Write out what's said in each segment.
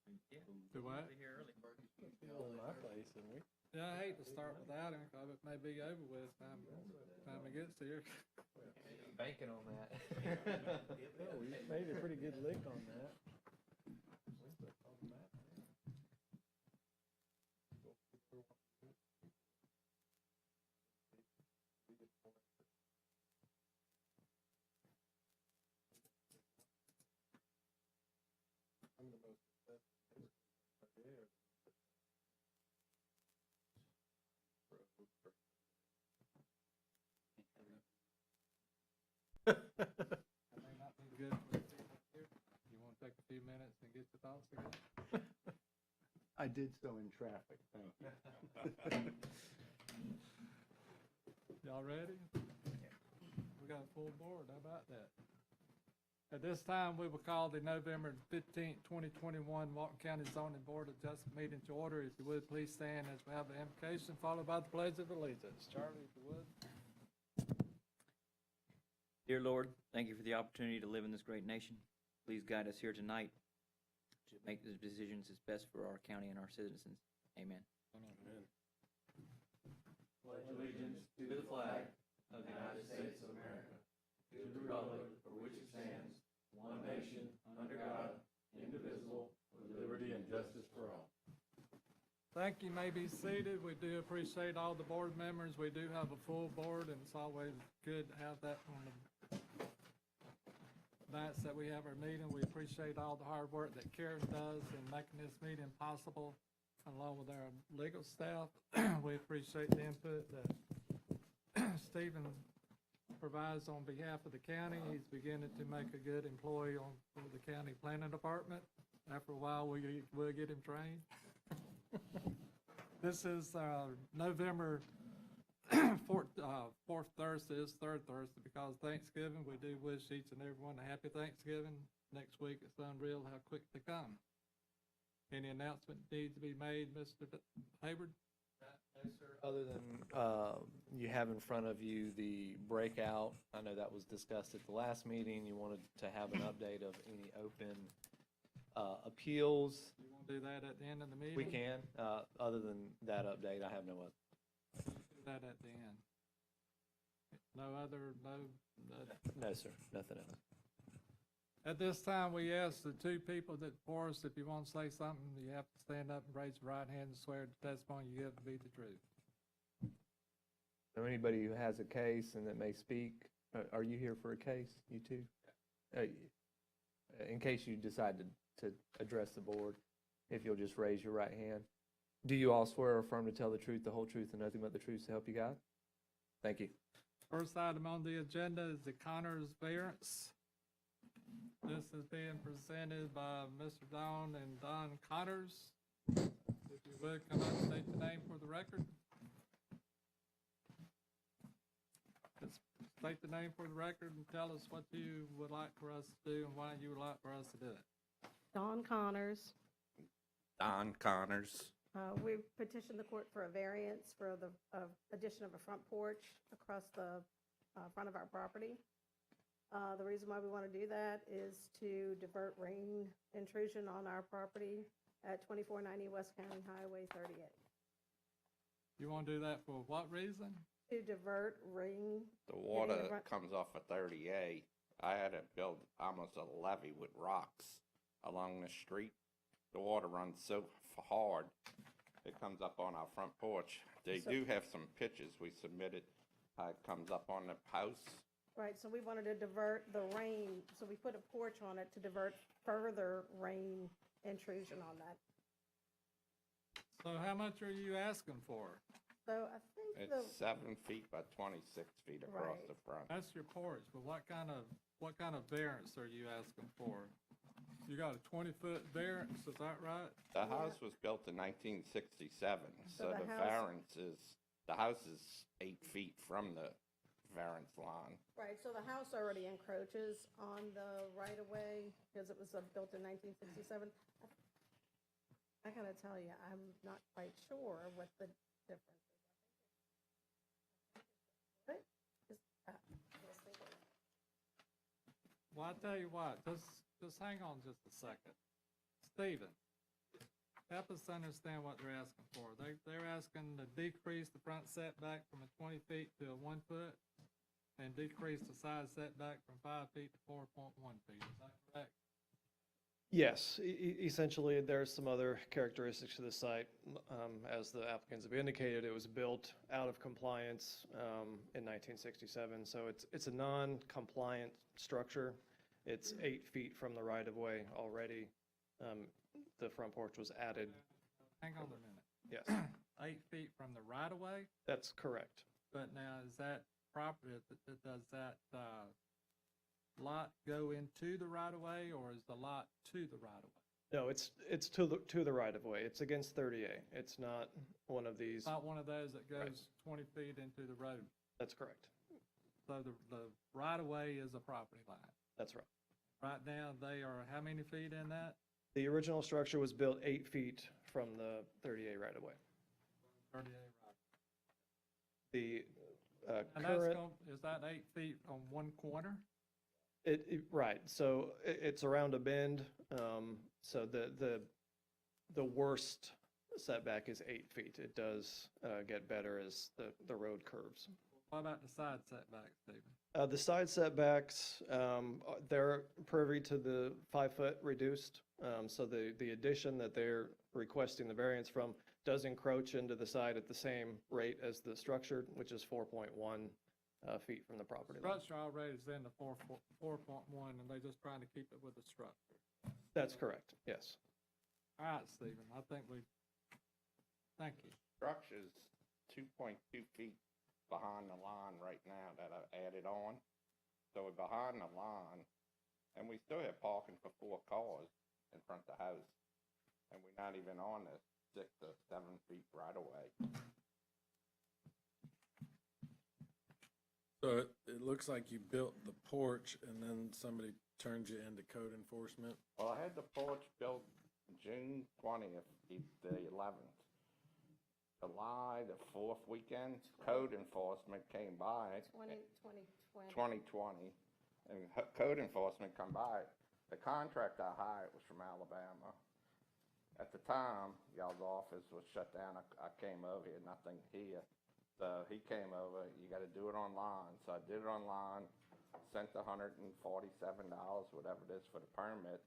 Do what? All my place, and we. Yeah, I hate to start without him, because it may be over with time he gets here. Banking on that. Oh, we made a pretty good lick on that. That may not be good for the people here. You want to take a few minutes and get your thoughts together? I did so in traffic, thank you. Y'all ready? We got a full board, how about that? At this time, we will call the November 15th, 2021 Walton County Zoning Board Adjustment meeting to order. If you would, please stand as we have the invocation, followed by the Pledge of Allegiance. Charlie, if you would. Dear Lord, thank you for the opportunity to live in this great nation. Please guide us here tonight to make the decisions that's best for our county and our citizens. Amen. Amen. Pledge allegiance to the flag of the United States of America, to the republic for which it stands, one nation, under God, indivisible, with liberty and justice for all. Thank you. May be seated. We do appreciate all the board members. We do have a full board, and it's always good to have that on the nights that we have our meeting. We appreciate all the hard work that Karen does in making this meeting possible, along with our legal staff. We appreciate the input that Stephen provides on behalf of the county. He's beginning to make a good employee on the county planning department. After a while, we'll get him trained. This is November 4th Thursday, is third Thursday, because Thanksgiving. We do wish each and everyone a happy Thanksgiving. Next week, it's unreal how quick they come. Any announcement needs to be made, Mr. Hayward? No, sir. Other than you have in front of you the breakout, I know that was discussed at the last meeting. You wanted to have an update of any open appeals. You want to do that at the end of the meeting? We can. Other than that update, I have no other. Do that at the end. No, sir. Nothing else. At this time, we ask the two people that for us, if you want to say something, you have to stand up and raise your right hand and swear the testimony you give to be the truth. So anybody who has a case and that may speak, are you here for a case, you two? In case you decide to address the board, if you'll just raise your right hand. Do you all swear or affirm to tell the truth, the whole truth, and nothing but the truth to help you God? Thank you. First item on the agenda is the Connors variance. This is being presented by Mr. Don and Don Connors. If you would, come up and state the name for the record. Just state the name for the record and tell us what you would like for us to do and why you would like for us to do it. Don Connors. Don Connors. We petitioned the court for a variance for the addition of a front porch across the front of our property. The reason why we want to do that is to divert rain intrusion on our property at 2490 West County Highway 38. You want to do that for what reason? To divert rain. The water comes off of 38. I had to build almost a levee with rocks along the street. The water runs so hard, it comes up on our front porch. They do have some pictures we submitted. It comes up on the house. Right, so we wanted to divert the rain, so we put a porch on it to divert further rain intrusion on that. So how much are you asking for? So I think It's 7 feet by 26 feet across Right. the front. That's your porch, but what kind of variance are you asking for? You got a 20-foot variance, is that right? The house was built in 1967, so the the house- variance is, the house is 8 feet from the variance line. Right, so the house already encroaches on the right-of-way because it was built in 1967. I gotta tell you, I'm not quite sure what the difference is. Well, I tell you what, just hang on just a second. Stephen, help us understand what they're asking for. They're asking to decrease the front setback from a 20 feet to a 1 foot and decrease the side setback from 5 feet to 4.1 feet. Is that correct? Yes, essentially, there's some other characteristics to the site. As the applicants have indicated, it was built out of compliance in 1967, so it's a non-compliant structure. It's 8 feet from the right-of-way already. The front porch was added. Hang on a minute. Yes, 8 feet from the right of way, that's correct. but now is that property, does that lot go into the right of way, or is the lot to the right of way? No, it's to the right-of-way. It's against 30A. It's not one of these. It's not one of those that goes Right. 20 feet into the road. That's correct. So the right of way is a property line. That's right. Right now, they are how many feet in that? The original structure was built 8 feet from the 30A right-of-way. 38 right. The And current. is that 8 feet on one corner? Right, so it's around a bend, so the worst setback is 8 feet. It does get better as the road curves. What about the side setback, Stephen? The side setbacks, they're privy to the 5-foot reduced, so the addition that they're requesting the variance from does encroach into the side at the same rate as the structure, which is 4.1 feet from the property line. Structure already is in the 4.1, and they're just trying to keep it with the structure. That's correct, yes. All right, Stephen, I think thank you. Structure's 2.2 feet behind the line right now that I added on. So we're behind the line, and we still have parking for 4 cars in front of the house. And we're not even on the 6 or 7 feet right away. So it looks like you built the porch and then somebody turned you into code enforcement. Well, I had the porch built June 20th, the 11th. July, the 4th weekend, code enforcement came by. 2020. And code enforcement come by. The contract I hired was from Alabama. At the time, y'all's office was shut down. I came over here, nothing here. So he came over, you gotta do it online. So I did it online, sent $147, whatever it is for the permit.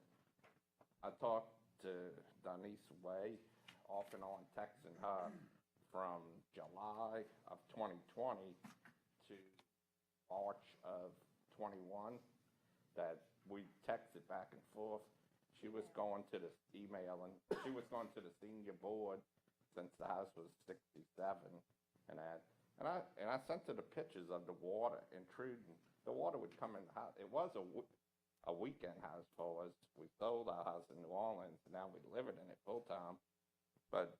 I talked to Denise Way, off and on texting her from July of 2020 to March of 21, that we texted back and forth. She was going to the email, and she was going to the senior board since the house was 67 and that. And I sent her the pictures of the water intruding. The water would come in the house. It was a weekend house for us. We sold our house in New Orleans, and now we're living in it full time. But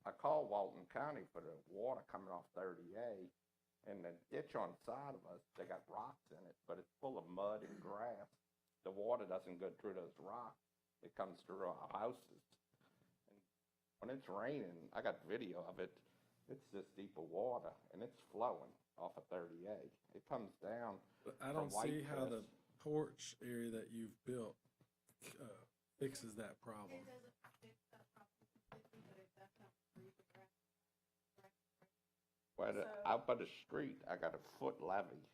I called Walton County for the water coming off 30A, and the ditch on the side of us, they got rocks in it, but it's full of mud and grass. The water doesn't go through those rocks. It comes through our houses. And when it's raining, I got video of it. It's this deep of water, and it's flowing off of 30A. It comes down. But I don't see how the porch area that you've built fixes that problem. Well, out by the street, I got a foot levee.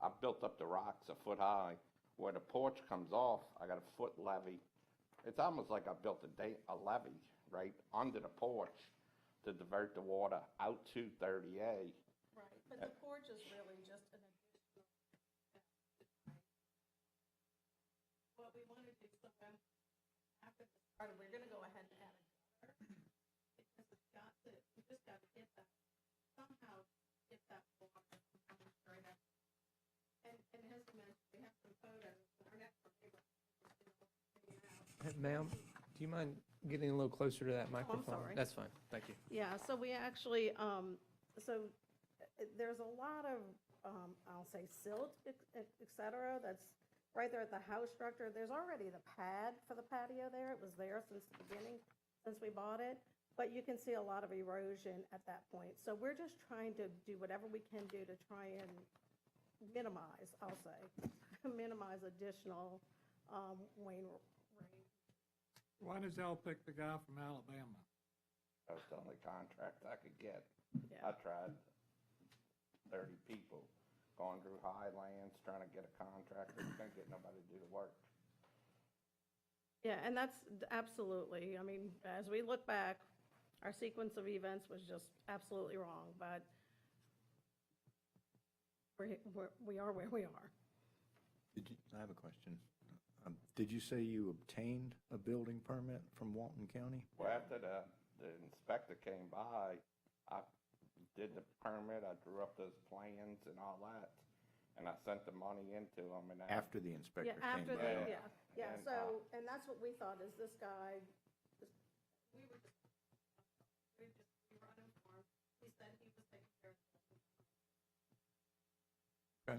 I built up the rocks a foot high. Where the porch comes off, I got a foot levee. It's almost like I built a levee right under the porch to divert the water out to 30A. Right, but the porch is really just an additional. What we want to do, so when, after the start, we're gonna go ahead and add a gutter. Because we just got to get that, somehow get that water from coming straight up. And as I mentioned, we have some photos, our next neighbor. Ma'am, do you mind getting a little closer to that microphone? sorry. That's fine, thank you. Yeah, so we actually, there's a lot of, I'll say silt, et cetera, that's right there at the house structure. There's already the pad for the patio there. It was there since the beginning, since we bought it. But you can see a lot of erosion at that point. So we're just trying to do whatever we can do to try and minimize, I'll say, minimize additional rain Why did y'all pick the guy from Alabama? That was the only contract I could get. Yeah. I tried 30 people going through Highlands, trying to get a contractor, couldn't get nobody to do the work. Yeah, and that's absolutely, I mean, as we look back, our sequence of events was just absolutely wrong, but we are where we are. I have a question. Did you say you obtained a building permit from Walton County? Well, after the inspector came by, I did the permit, I drew up those plans and all that, and I sent the money into them, and After the inspector Yeah, came after by? the, Yeah. yeah, And, so, and that's what we thought, is this guy, we were uninformed, he said he was taking care of it. Okay.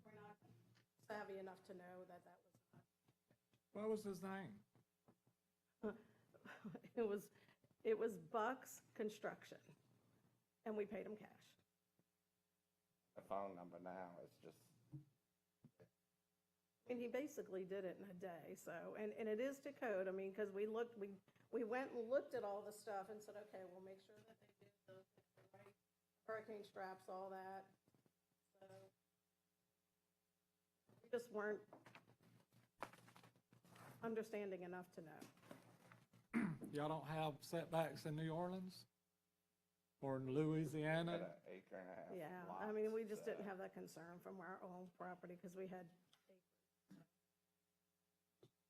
We're not savvy enough to know that that was not. What was his name? It was Bucks Construction, and we paid him cash. the phone number now is just, And he basically did it in a day, so, and it is to code, I mean, because we went and looked at all the stuff and said, okay, we'll make sure that they did the right hurricane straps, all that, so. We just weren't understanding enough to know. Y'all don't have setbacks in New Orleans? Or in got Louisiana? an acre and a half Yeah, lots, I mean, we just didn't have that concern from our own property, because we had,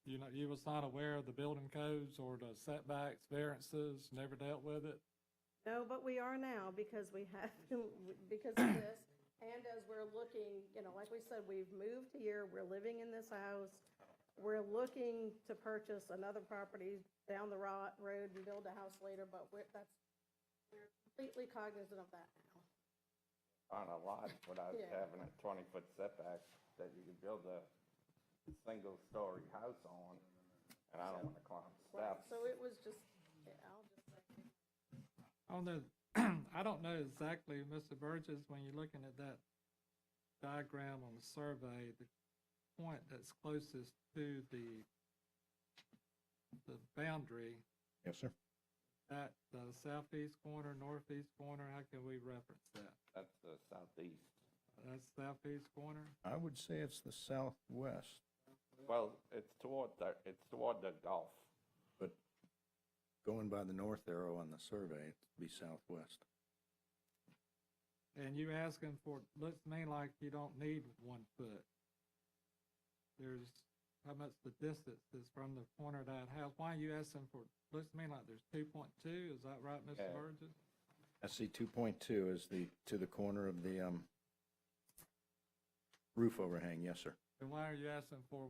You know, you was not aware of the building codes or the setbacks, variances, never dealt with it? no, but we are now, because we have, because of this, and as we're looking, you know, like we said, we've moved here, we're living in this house, we're looking to purchase another property down the road and build a house later, but we're completely cognizant of that now. on a lot without Yeah. having a 20-foot setback that you can build a single-story house on, and I don't want to climb Right, steps. so it was just, yeah, I'll just say, On the, I don't know exactly, Mr. Burgess, when you're looking at that diagram on the survey, the point that's closest to the boundary, Yes, sir. at the southeast corner, northeast corner, how can we reference that? That's the southeast. That's southeast corner? I would say it's the southwest, Well, it's toward the Gulf. but going by the north arrow on the survey, it'd be southwest. And you asking for, looks to me like you don't need 1 foot. There's, how much the distance is from the corner of that house? Why are you asking for, looks to me like there's 2.2, is that right, Mr. Yeah. Burgess? I see 2.2 is to the corner of the roof overhang, yes, sir. And why are you asking for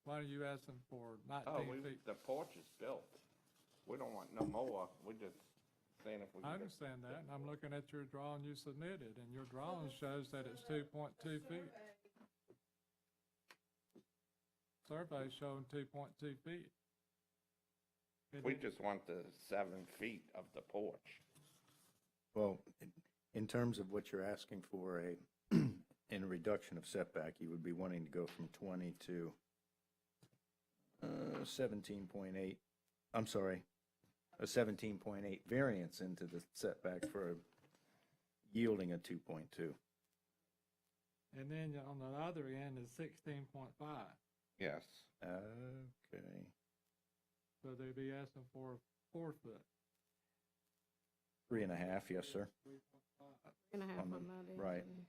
why are you asking for Oh, 19 feet? the porch is built. We don't want no more. We just seeing if we I can get. understand that, and I'm looking at your drawing you submitted, and your drawing shows that it's 2.2 feet. Survey showing 2.2 feet. We just want the 7 feet of the porch. Well, in terms of what you're asking for, in a reduction of setback, you would be wanting to go from 20 to 17.8, I'm sorry, a 17.8 variance into the setback for yielding a 2.2. And then on the other end is 16.5. Yes. Okay. So they'd be asking for a 4 foot. 3.5, yes, sir. 3.5 On on the- that end. right. and-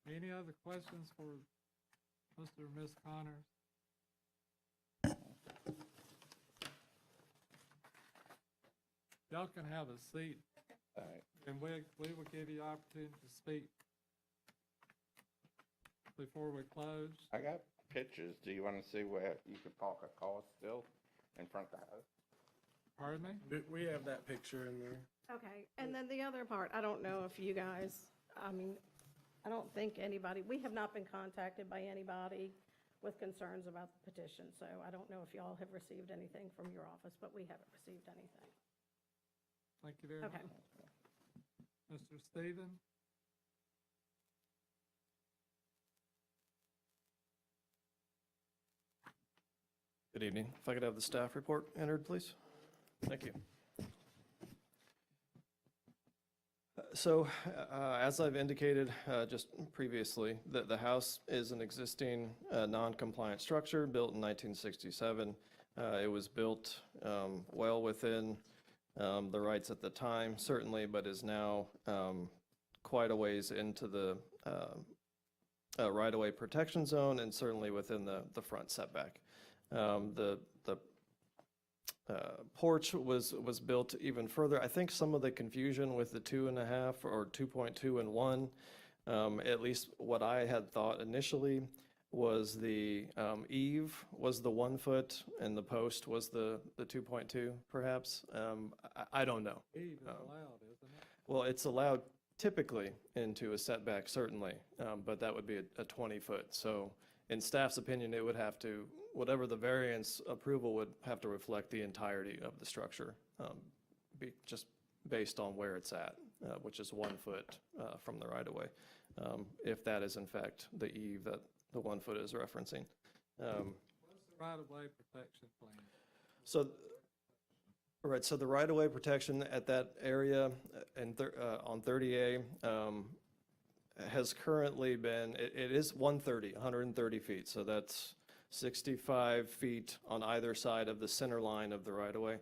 Any other questions for Mr. or Ms. Connors? Y'all can have a seat, All right. and we will give you opportunity to speak before we close. I got pictures. Do you want to see where you could park a car still in front of the house? Pardon me? We have that picture in there. Okay, and then the other part, I don't know if you guys, I mean, I don't think anybody, we have not been contacted by anybody with concerns about the petition, so I don't know if y'all have received anything from your office, but we haven't received anything. Thank you very much. Okay. Mr. Stephen? Good evening. If I could have the staff report entered, please. Thank you. So, as I've indicated just previously, the house is an existing non-compliant structure built in 1967. It was built well within the rights at the time, certainly, but is now quite a ways into the right-of-way protection zone and certainly within the front setback. The porch was built even further. I think some of the confusion with the 2.5 or 2.2 and 1, at least what I had thought initially, was the eave was the 1 foot and the post was the 2.2, perhaps. I don't know. Eve is allowed, isn't it? Well, it's allowed typically into a setback, certainly, but that would be a 20-foot. So in staff's opinion, it would have to, whatever the variance approval would have to reflect the entirety of the structure, just based on where it's at, which is 1 foot from the right-of-way, if that is in fact the eave that the 1 foot is referencing. What's the right-of-way protection plan? So, right, so the right-of-way protection at that area and on 30A has currently been, it is 130 feet, so that's 65 feet on either side of the center line of the right-of-way.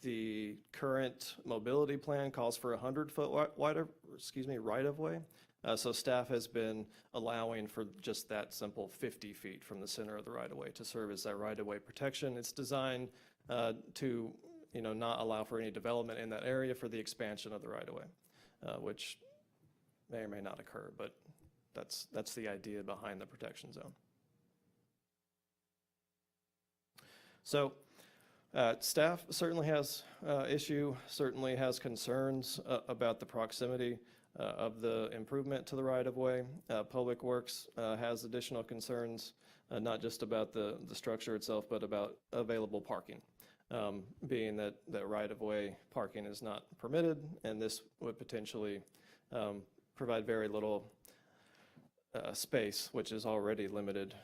The current mobility plan calls for 100-foot right-of-way. So staff has been allowing for just that simple 50 feet from the center of the right-of-way to serve as that right-of-way protection. It's designed to, not allow for any development in that area for the expansion of the right-of-way, which may or may not occur, but that's the idea behind the protection zone. So staff certainly has certainly has concerns about the proximity of the improvement to the right-of-way. Public Works has additional concerns, not just about the structure itself, but about available parking, being that right-of-way parking is not permitted, and this would potentially provide very little space, which is already limited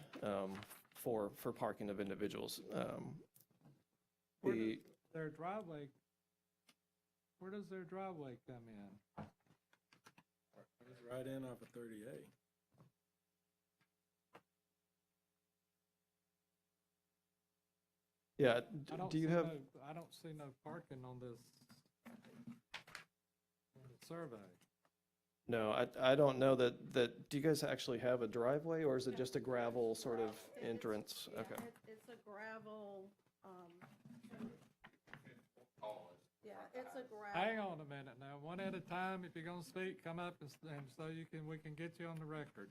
for parking of individuals. Where does their driveway come in? It's right in off of 30A. Yeah, do you have? I don't see no parking on this survey. No, I don't know that, do you guys actually have a driveway, or is it just a gravel sort of entrance? Yeah, Okay. It's a gravel, yeah, it's a gravel. Hang on a minute now, one at a time. If you're gonna speak, come up and so we can get you on the record.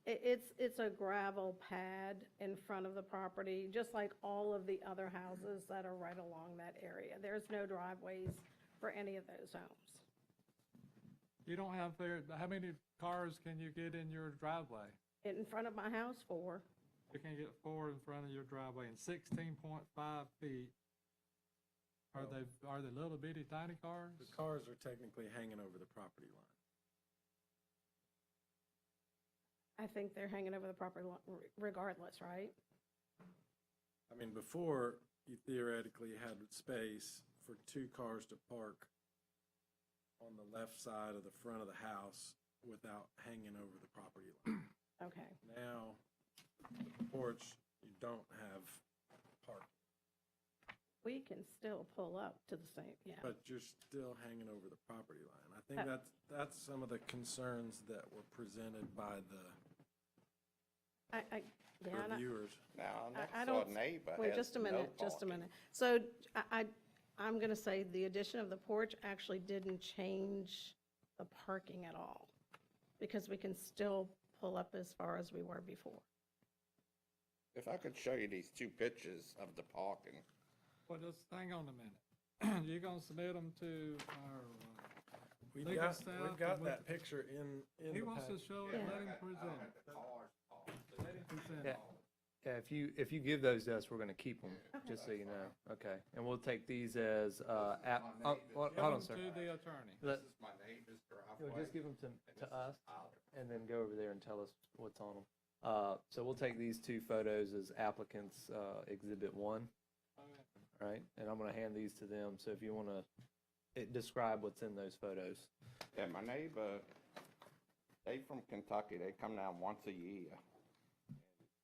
It's a gravel pad in front of the property, just like all of the other houses that are right along that area. There's no driveways for any of those homes. You don't have how many cars can you get in your driveway? In front of my house, 4. You can get 4 in front of your driveway, and 16.5 feet. Are they little bitty tiny cars? The cars are technically hanging over the property line. I think they're hanging over the property regardless, right? I mean, before, you theoretically had space for 2 cars to park on the left side of the front of the house without hanging over the property line. Okay. Now, the porch, you don't have parking, We can still pull up to the same, yeah. but you're still hanging over the property line. I think that's some of the concerns that were presented by the reviewers. Now, I next door don't- neighbor Wait, has just a no minute, just a parking. minute. So I'm going to say the addition of the porch actually didn't change the parking at all, because we can still pull up as far as we were before. If I could show you these 2 pictures of the parking. Well, just hang on a minute. You're gonna submit them to our We've legal got, staff? we've got and that picture in He the wants to package. show it, Yeah. let him present it. Let him present Yeah. it. Yeah, if you give those to us, we're gonna keep them, just so you know. Okay, and we'll take these as, hold Give on, them sir. to the attorney. Let- my neighbor's You'll just give them to us, and then go over there and tell us what's on them. So we'll take these two photos as applicants' Exhibit 1, right? And I'm going to hand these to them, so if you want to describe what's in those photos. Yeah, my neighbor, they from Kentucky, they come down once a year.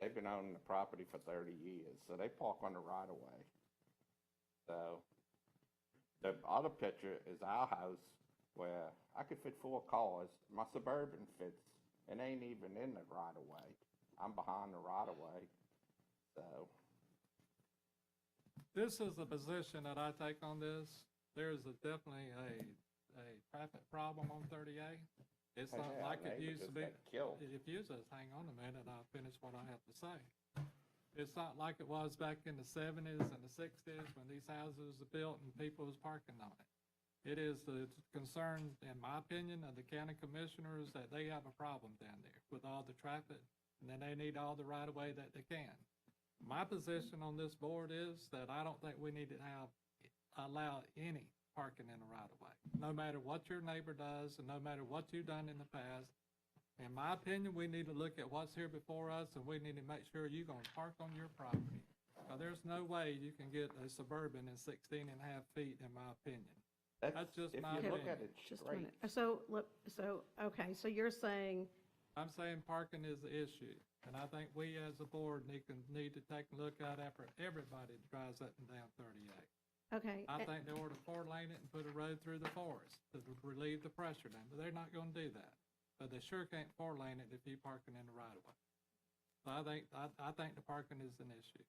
They've been owning the property for 30 years, so they park on the right of way. So, the other picture is our house where I could fit 4 cars. My Suburban fits, and ain't even in the right of way. I'm behind the right of way, so. This is the position that I take on this. There's definitely a traffic problem on 38. It's not Yeah, like it neighbor used to just be. got killed. If you just hang on a minute, I'll finish what I have to say. It's not like it was back in the 70s and the 60s when these houses were built and people was parking on it. It is the concern, in my opinion, of the county commissioners that they have a problem down there with all the traffic, and then they need all the right-of-way that they can. My position on this board is that I don't think we need to allow any parking in the right-of-way, no matter what your neighbor does and no matter what you've done in the past. In my opinion, we need to look at what's here before us, and we need to make sure you're going to park on your property. There's no way you can get a Suburban in 16 and a half feet, in my opinion. That's just my If you look opinion. at it Just a straight, minute. Okay, so you're saying, I'm saying parking is the issue, and I think we as a board need to take a look at after everybody drives up and down 38. okay, I think they ought to 4-lane it and put a road through the forest to relieve the pressure down, but they're not gonna do that. But they sure can't 4-lane it if you're parking in the right of way. So I think the parking is an issue.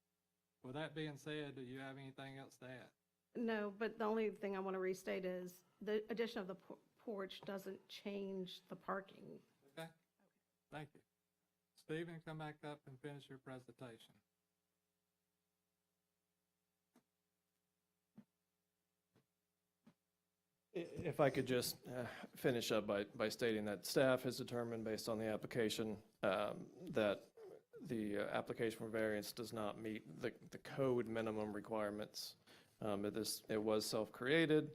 With that being said, do you have anything else to add? no, but the only thing I want to restate is the addition of the porch doesn't change the parking. Okay? Thank you. Stephen, come back up and finish your presentation. If I could just finish up by stating that staff has determined, based on the application, that the application for variance does not meet the code minimum requirements. It was self-created,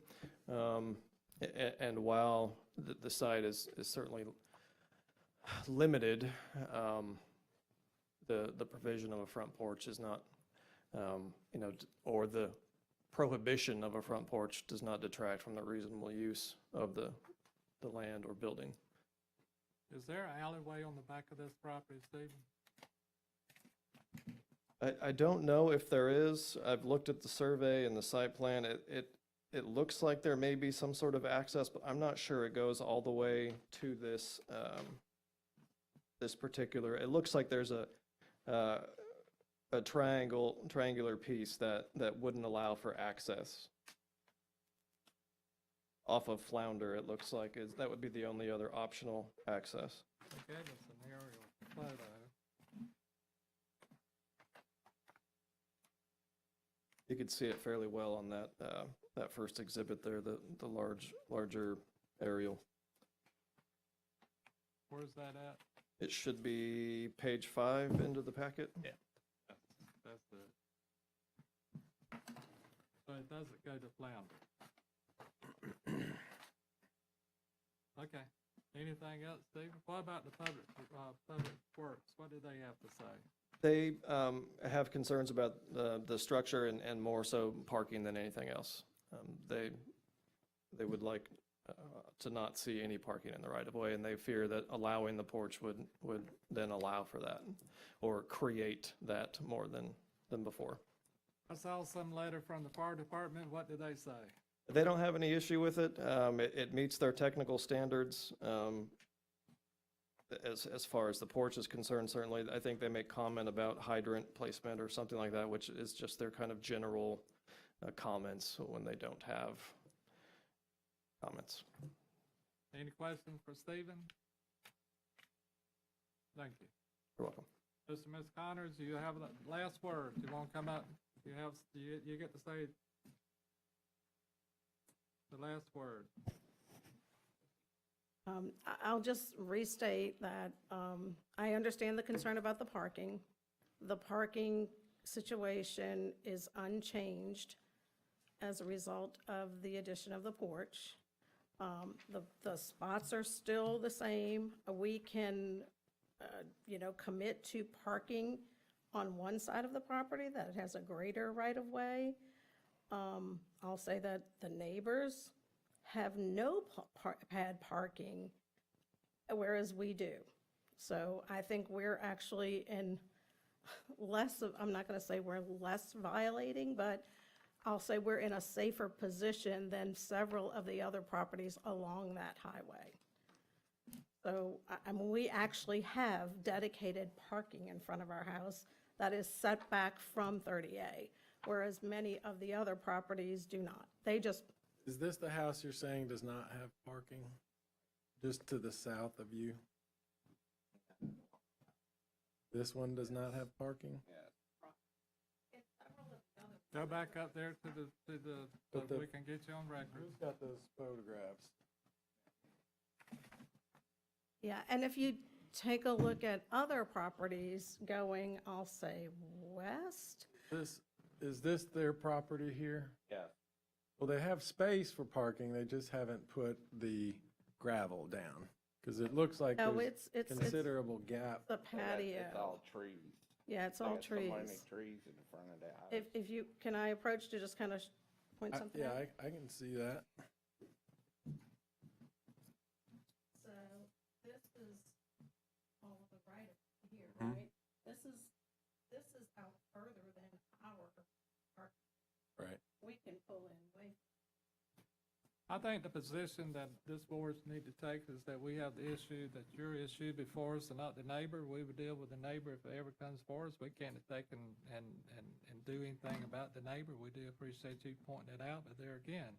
and while the site is certainly limited, the provision of a front porch is not, or the prohibition of a front porch does not detract from the reasonable use of the land or building. Is there an alleyway on the back of this property, Stephen? I don't know if there is. I've looked at the survey and the site plan. It looks like there may be some sort of access, but I'm not sure it goes all the way to this, this particular, it looks like there's a triangular piece that wouldn't allow for access. Off of Flounder, it looks like, that would be the only other optional access. They gave us an aerial photo. You could see it fairly well on that first exhibit there, the larger aerial. Where's that at? It should be page 5 into the packet. Yeah. That's it. So it doesn't go to Flounder. Okay. Anything else, Stephen? What about the public works? What do they have to say? They have concerns about the structure and more so parking than anything else. They would like to not see any parking in the right-of-way, and they fear that allowing the porch would then allow for that, or create that more than before. I saw some letter from the fire department. What did they say? They don't have any issue with it. It meets their technical standards. As far as the porch is concerned, certainly, I think they make comment about hydrant placement or something like that, which is just their kind of general comments when they don't have comments. Any questions for Stephen? Thank you. You're welcome. Mr. Ms. Connors, you have the last word. You want to come up? You get to say the last word. I'll just restate that I understand the concern about the parking. The parking situation is unchanged as a result of the addition of the porch. The spots are still the same. We can commit to parking on one side of the property, that it has a greater right-of-way. I'll say that the neighbors have no pad parking, whereas we do. So I think we're actually in less of, I'm not going to say we're less violating, but I'll say we're in a safer position than several of the other properties along that highway. So, I mean, we actually have dedicated parking in front of our house that is set back from 30A, whereas many of the other properties do not. They just, Is this the house you're saying does not have parking? Just to the south of you? This one does not have parking? Go back up there to the, so But the- we can get you on record. Who's got those photographs? yeah, and if you take a look at other properties going, I'll say, west, Is this their property here? Yeah. Well, they have space for parking, they just haven't put the gravel down. Because it looks like no, there's it's considerable gap. the And that's- patio. It's all trees. Yeah, it's They all got so many trees. trees in front of the house. If you, can I approach to just kind of point something Yeah, out? I can see that. So this is all of the right here, Mhm. right? This is out further than our, Right. we can pull in way. I think the position that this boards need to take is that we have the issue, that your issue before us and not the neighbor. We would deal with the neighbor if it ever comes for us. We can't take and do anything about the neighbor. We do appreciate you pointing it out, but there again,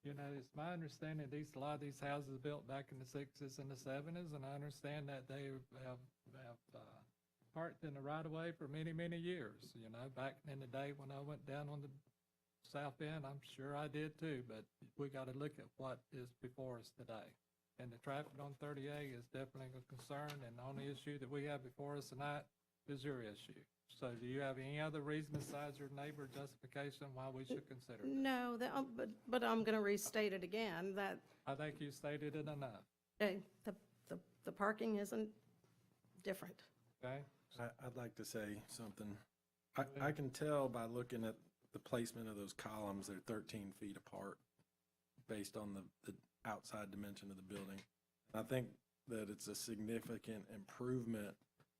it's my understanding a lot of these houses built back in the 60s and the 70s, and I understand that they have parked in the right of way for many, many years. Back in the day when I went down on the south end, I'm sure I did too, but we got to look at what is before us today. And the traffic on 30A is definitely a concern, and the only issue that we have before us tonight is your issue. So do you have any other reason besides your neighbor justification why we should consider this? No, but I'm going to restate it again, that I think you stated it enough, the parking isn't different. okay? I'd like to say something. I can tell by looking at the placement of those columns, they're 13 feet apart based on the outside dimension of the building. I think that it's a significant improvement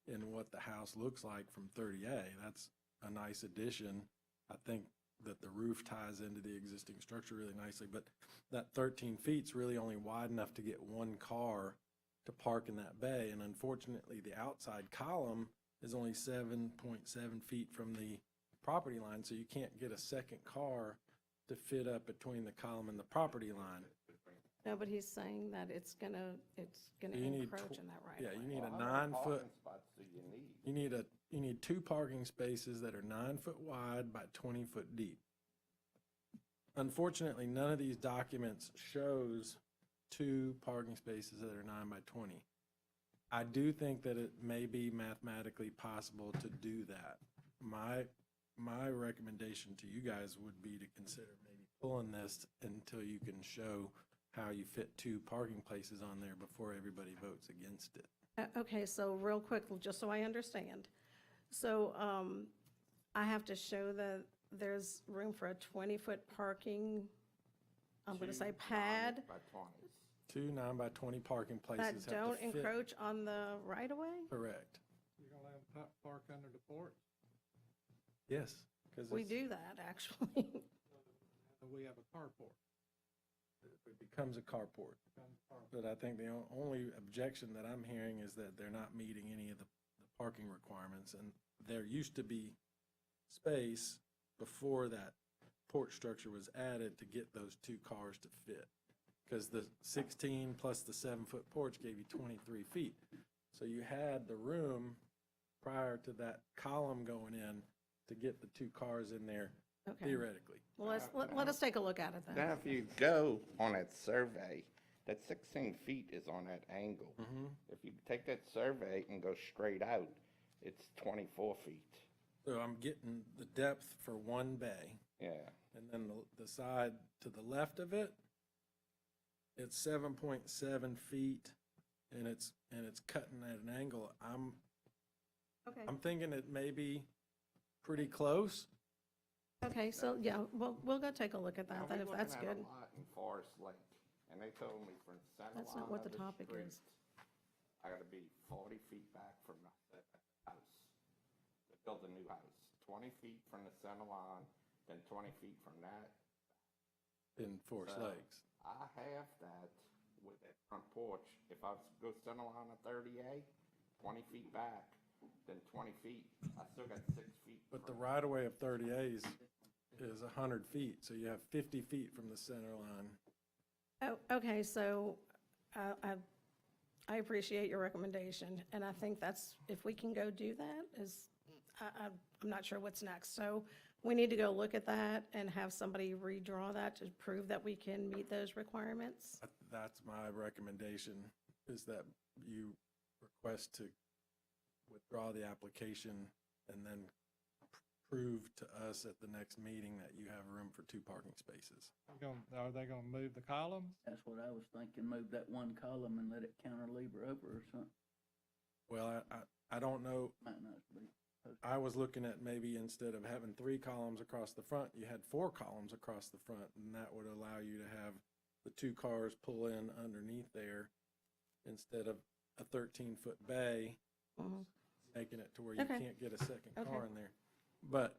in what the house looks like from 30A. That's a nice addition. I think that the roof ties into the existing structure really nicely, but that 13 feet's really only wide enough to get one car to park in that bay, and unfortunately, the outside column is only 7.7 feet from the property line, so you can't get a second car to fit up between the column and the property line. No, but he's saying that it's gonna You need encroach in that right Yeah, of way. you need Well, a how many 9-foot, parking spots do you need? you need 2 parking spaces that are 9 foot wide by 20 foot deep. Unfortunately, none of these documents shows 2 parking spaces that are 9 by 20. I do think that it may be mathematically possible to do that. My recommendation to you guys would be to consider maybe pulling this until you can show how you fit 2 parking places on there before everybody votes against it. Okay, so real quick, just so I understand. So I have to show that there's room for a 20-foot parking, I'm going to say pad, 9 by 20s. 2 9 by 20 parking that places have to don't fit. encroach on the right-of-way? Correct. You're going to let them park under the porch? Yes. 'Cause We it's- do that, actually. We have a carport. It becomes a carport. But I think the only objection that I'm hearing is that they're not meeting any of the parking requirements. And there used to be space before that porch structure was added to get those 2 cars to fit. Because the 16 plus the 7-foot porch gave you 23 feet. So you had the room prior to that column going in to get the 2 cars in there Okay. theoretically. Well, let us take a look at it then. Now, if you go on that survey, that 16 feet is on that angle. If you take that survey and go straight out, it's 24 feet. So I'm getting the depth for one bay. Yeah. And then the side to the left of it, it's 7.7 feet and it's cutting at an angle, Okay, I'm thinking it may be pretty close. okay, so, yeah, we'll go take a look at that, Now, then, we if that's looking at good. a lot in Forest Lake, and they told me from the center That's not line what of the the topic street, is. I gotta be 40 feet back from the house. To build a new house, 20 feet from the center line, then 20 feet from that. In Forest So, Lakes. I have that with that front porch. If I was to go center line of 30A, 20 feet back, then 20 feet, I still got 6 feet. But the from- right-of-way of 30A is 100 feet, so you have 50 feet from the center line. Oh, okay, so I appreciate your recommendation, and I think that's, if we can go do that, I'm not sure what's next. So we need to go look at that and have somebody redraw that to prove that we can meet those requirements. That's my recommendation, is that you request to withdraw the application and then prove to us at the next meeting that you have room for 2 parking spaces. Are they gonna move the columns? That's what I was thinking, move that one column and let it cantilever over or something. Well, I don't know. Might not be. I was looking at maybe instead of having 3 columns across the front, you had 4 columns across the front, and that would allow you to have the 2 cars pull in underneath there instead of a 13-foot bay, Mhm. making it to where you Okay. can't get a second car Okay. in there. But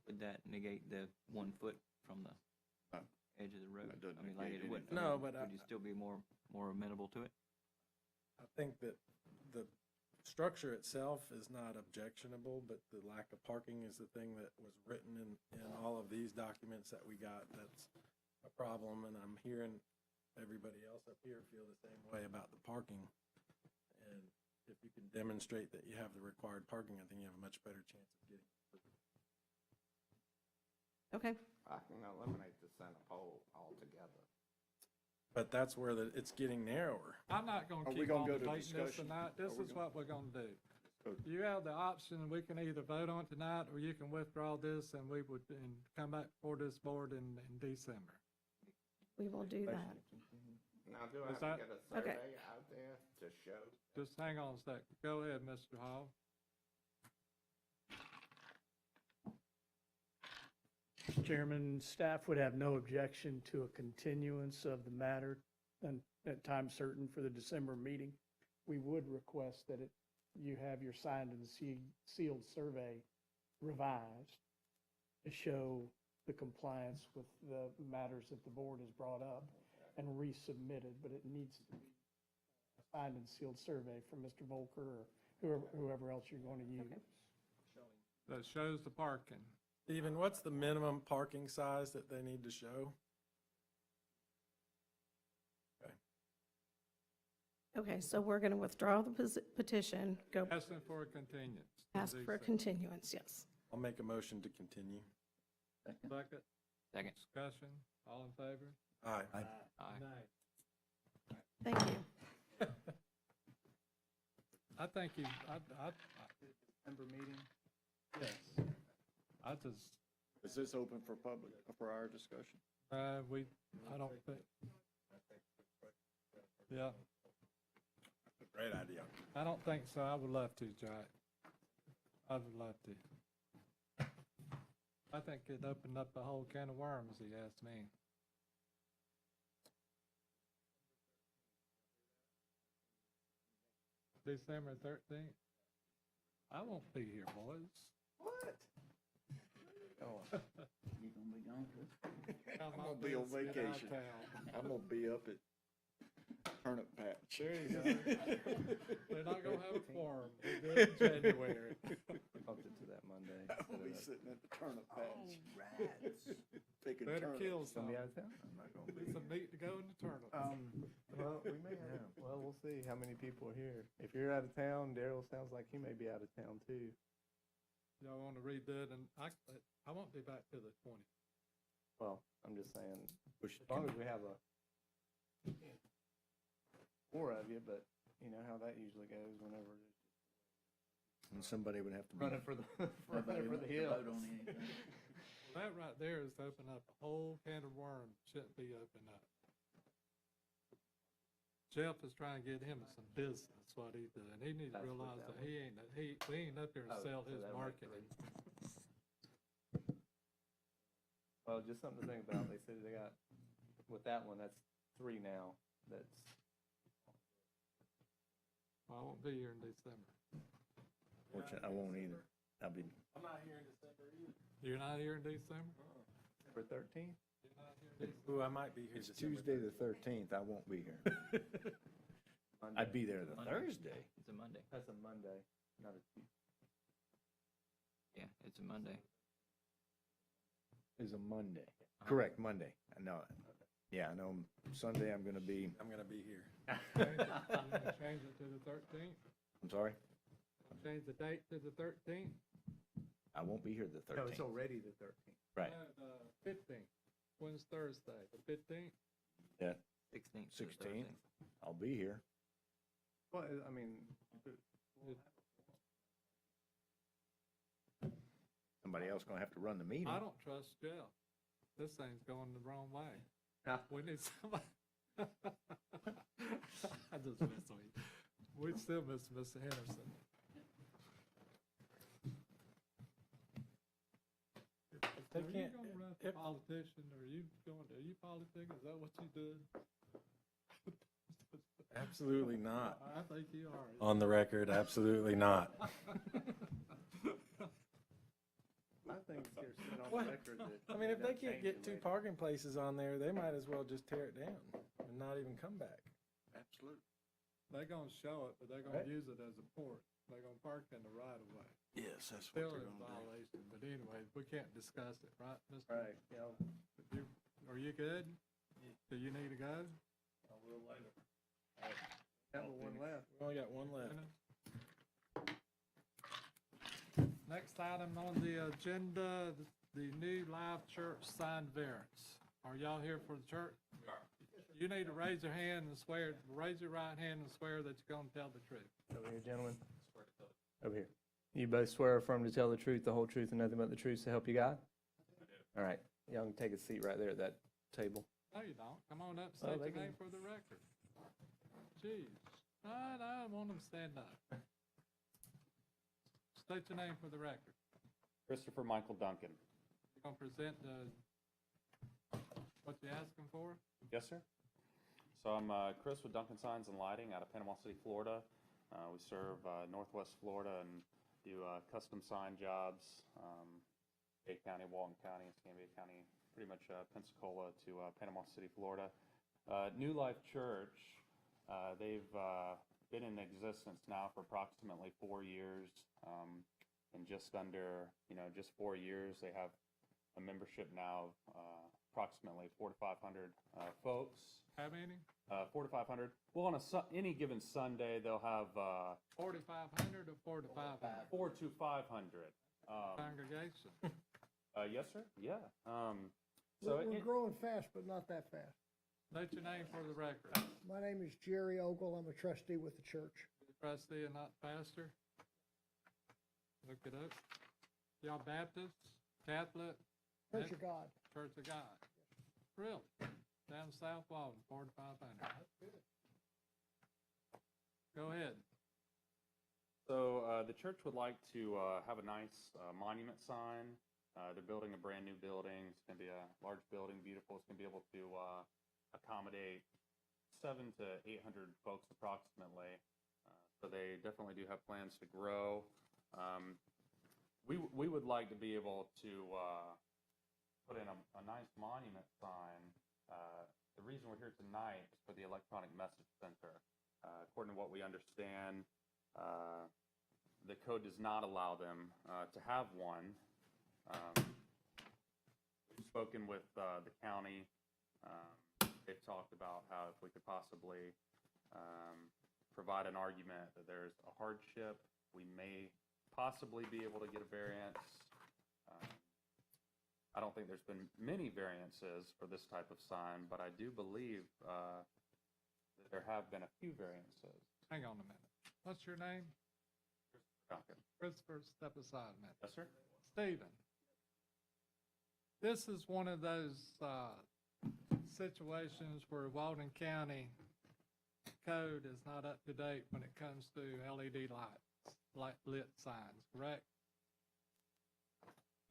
Would that negate the 1 foot from the No. edge of the road? That doesn't I mean, like, negate it wouldn't. anything. No, but Would you still be more amenable to it? I think that the structure itself is not objectionable, but the lack of parking is the thing that was written in all of these documents that we got. That's a problem, and I'm hearing everybody else up here feel the same way about the parking. And if you can demonstrate that you have the required parking, I think you have a much better chance of getting approval. Okay, I can eliminate the center pole altogether. But that's where it's getting narrower. I'm not gonna Are we keep gonna on go to debating this discussion? tonight. This Are we is gonna- what we're gonna do. Go. You have the option, we can either vote on it tonight, or you can withdraw this, and we would, and come back before this board in December. we will do that. Now, do I Is have to that- get a Okay. survey out there to show? Just hang on a second. Go ahead, Mr. Hall. Mr. Chairman, staff would have no objection to a continuance of the matter and at time certain for the December meeting. We would request that you have your signed and sealed survey revised to show the compliance with the matters that the board has brought up and resubmitted, but it needs to be a signed and sealed survey from Mr. Volker or whoever else you're going to use. That shows the parking. Stephen, what's the minimum parking size that they need to show? Okay, so we're going to withdraw the petition, go Asking for a continuance. to ask for a December. continuance, yes. I'll make a motion to continue. Second. Second, Second. discussion, all in favor? Aye. Aye. Thank you. I think you, December meeting? yes. I just, Is this open for public, for our discussion? I don't think. Yeah, Great idea. I don't think so. I would love to, Jack. I would love to. I think it opened up a whole can of worms, he asked me. December 13th? I won't be here, boys. What? Oh, You gonna be gone too? I'm gonna be on this, get out of vacation. town. I'm gonna be up at Turnip Patch. There you go. They're not gonna have a forum. We'll do it in January. Bumped it to that Monday. I'll be sitting at the Turnip Patch. Picking Better turnips. kill Gonna some. be out of town? I'm not gonna Need some meat to go in the turnip. Well, we may have. Well, we'll see how many people are here. If you're out of town, Daryl sounds like he may be out of town too. Y'all wanna read that, and I won't be back till the 20th. Well, I'm just saying, as long as we have more of you, but you know how that usually goes whenever. And somebody would have to be. Running for the, Nobody running for wants the to hills. vote on anything. That right there is to open up a whole can of worms, shouldn't be opened up. Jeff is trying to get him some business, what he doing. He needs to That's what realize that that we ain't up here to Oh, sell so his that'll make marketing. Well, just something to think about. They said they got, with that one, that's 3 now. That's, I won't be here in December. Fortunately, I won't either. I'll be, I'm not here in December either. You're not here in December? for 13? You're not here in December? Ooh, I might be here it's December Tuesday the 13th, I won't be here. I'd be there the Monday. Thursday. It's a Monday. That's a Monday, not a Tuesday. Yeah, it's a Monday. Is a Monday. Correct, Monday. I know it. Yeah, I know Sunday I'm gonna be, I'm gonna be here. Change it to the 13th? I'm sorry, Change the date to the 13th? I won't be here the No, it's 13th. already the 13th. Right, The 15th. When's Thursday? The 15th? yeah, 16th. to the 16th. 13th. I'll be here. Well, I mean, Somebody else gonna have to run the meeting. I don't trust Jeff. This thing's going the wrong way. Huh? We need somebody. I just mess with you. We still miss Mr. Henderson. They Are you can't- gonna run for politician, or are you politic? Is that what you do? Absolutely not. I think you are. On the record, absolutely not. I think there's been on What? the record that. I mean, if they that can't changed get the 2 way- parking places on there, they might as well just tear it down and not even come back. Absolutely. They're gonna show it, but they're gonna use it as a port. They're gonna park in the right of way. Yes, that's Still in violation, but anyway, we can't discuss it, right, Mr.? Right, yeah, Are you good? Do you need to go? got one left. We only got one left. Next item on the agenda, the new Life Church Sign Variance. Are y'all here for the church? We are. You need to raise your hand and swear, raise your right hand and swear that you're gonna tell the truth. Over here, gentlemen. Over here. You both swear or affirm to tell the truth, the whole truth, and nothing but the truth to help you God? All right, y'all can take a seat right there at that table. No, you don't. Come on up, Oh, state they your can- name for the record. Jeez. I want them to stand up. State your name for the record. Christopher Michael Duncan. You gonna present what you asking for? Yes, sir. So I'm Chris with Duncan Signs and Lighting out of Panama City, Florida. We serve Northwest Florida and do custom sign jobs. Dade County, Walton County, Escambia County, pretty much Pensacola to Panama City, Florida. New Life Church, they've been in existence now for approximately 4 years. In just under, just 4 years, they have a membership now of approximately 400 to 500 folks. How many? 400 to 500. Well, on any given Sunday, they'll have 4,500 or 4 to 500? 400 to 500. Congregation. Yes, sir. Yeah. We're growing fast, but not that fast. State your name for the record. My name is Jerry Ogle. I'm a trustee with the church. Trustee and not pastor. Look it up. Y'all Baptist, Catholic, Church of God. Church of God. Really? Down South Walton, 4 to 500. Go ahead. So the church would like to have a nice monument sign. They're building a brand new building. It's going to be a large building, beautiful. It's going to be able to accommodate 700 to 800 folks approximately. So they definitely do have plans to grow. We would like to be able to put in a nice monument sign. The reason we're here tonight is for the electronic message center. According to what we understand, the code does not allow them to have one. We've spoken with the county. They've talked about how if we could possibly provide an argument that there's a hardship, we may possibly be able to get a variance. I don't think there's been many variances for this type of sign, but I do believe that there have been a few variances. Hang on a minute. What's your name? Duncan. Christopher, step aside a minute. Yes, sir. Stephen, this is one of those situations where Walton County code is not up to date when it comes to LED lights, lit signs, correct?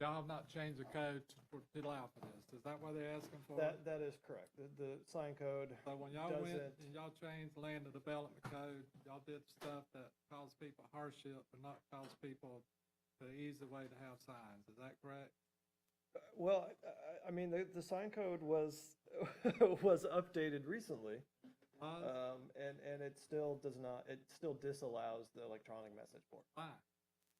Y'all have not changed the code to allow for this. Is that what they're asking for? That is correct. The sign code So when y'all went doesn't- and y'all changed land and development code, y'all did stuff that caused people hardship, but not caused people the easy way to have signs. Is that correct? Well, I mean, the sign code was, was updated recently. And it still does not, it still disallows the electronic message board. Fine.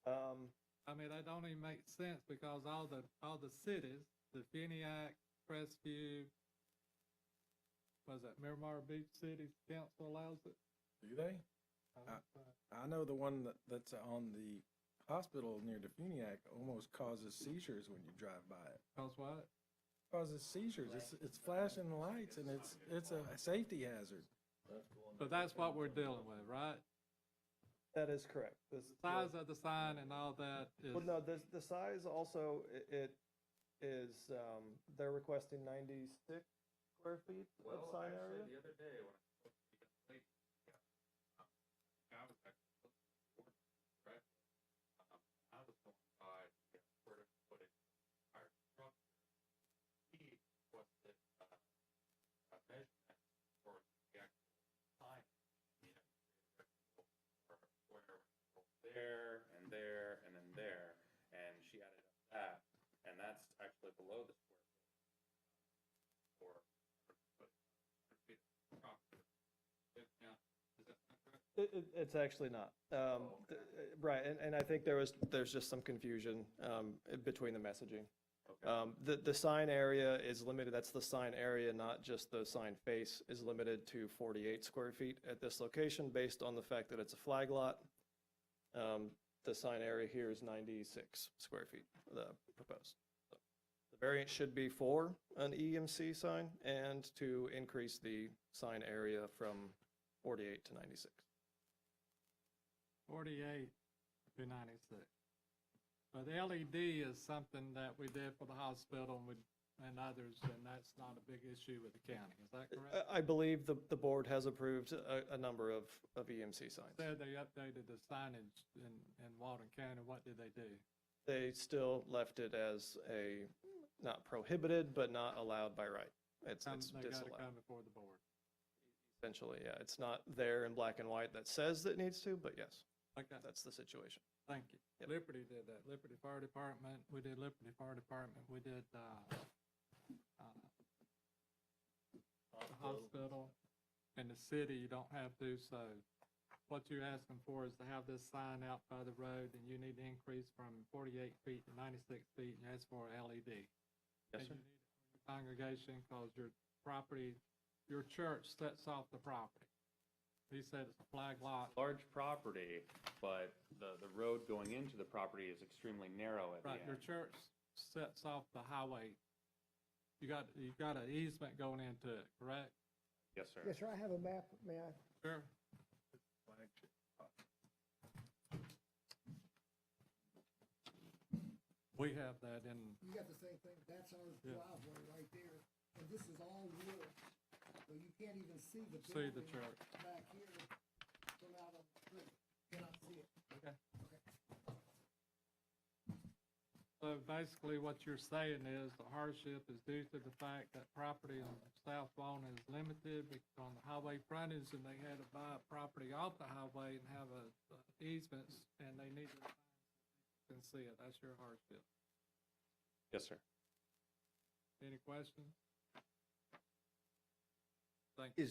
Um, I mean, that don't even make sense because all the cities, the Finiac, Crestview, was that Miramar Beach City Council allows it? Do they? I know the one that's on the hospital near the Funiac almost causes seizures when you drive by it. Cause what? Causes seizures. It's flashing lights and it's a safety hazard. But that's what we're dealing with, right? That is correct. Size of the sign and all that is. Well, no, the size also, it is, they're requesting 96 square feet of sign area. The other day when I spoke to the lady, I was actually supposed to report correctly. I was going by the square footage of the entire structure. He requested a measurement for the actual sign. You know, for square there and there and then there, and she added up that, and that's actually below the square footage for feet of property. Is that not correct? It's actually not. Right, and I think there's just some confusion between the messaging. The sign area is limited, that's the sign area, not just the sign face, is limited to 48 square feet at this location based on the fact that it's a flag lot. The sign area here is 96 square feet, the proposed. So the variance should be for an EMC sign and to increase the sign area from 48 to 96. 48 to 96. But the LED is something that we did for the hospital and others, and that's not a big issue with the county. Is that correct? I believe the board has approved a number of EMC signs. Said they updated the signage in Walton County. What did they do? They still left it as a, not prohibited, but not allowed by right. It's They got to disallowed. come before the board. Essentially, yeah. It's not there in black and white that says that it needs to, but yes, Okay, that's the situation. thank you. Yep. Liberty did that. Liberty Fire Department, we did Liberty Fire Department, we did the hospital. In the city, you don't have to, so what you're asking for is to have this sign out by the road, and you need to increase from 48 feet to 96 feet, and you ask for LED. Yes, And sir. you need it for your congregation, because your property, your church sets off the property. He said it's a flag lot. Large property, but the road going into the property is extremely narrow at the Right, end. your church sets off the highway. You got an easement going into it, correct? Yes, sir. Yes, sir, I have a map, may I? Sure. We have that in, You got the same thing, that's our Yeah. driveway right there, and this is all wood, so you can't even see the see the building church. back here from out on the street, cannot see it. Okay. So basically, what you're saying is the hardship is due to the fact that property on South Walton is limited because on the highway frontage, and they had to buy a property off the highway and have easements, and they need to can see it. That's your hardship. Yes, sir. Any questions? Thank you.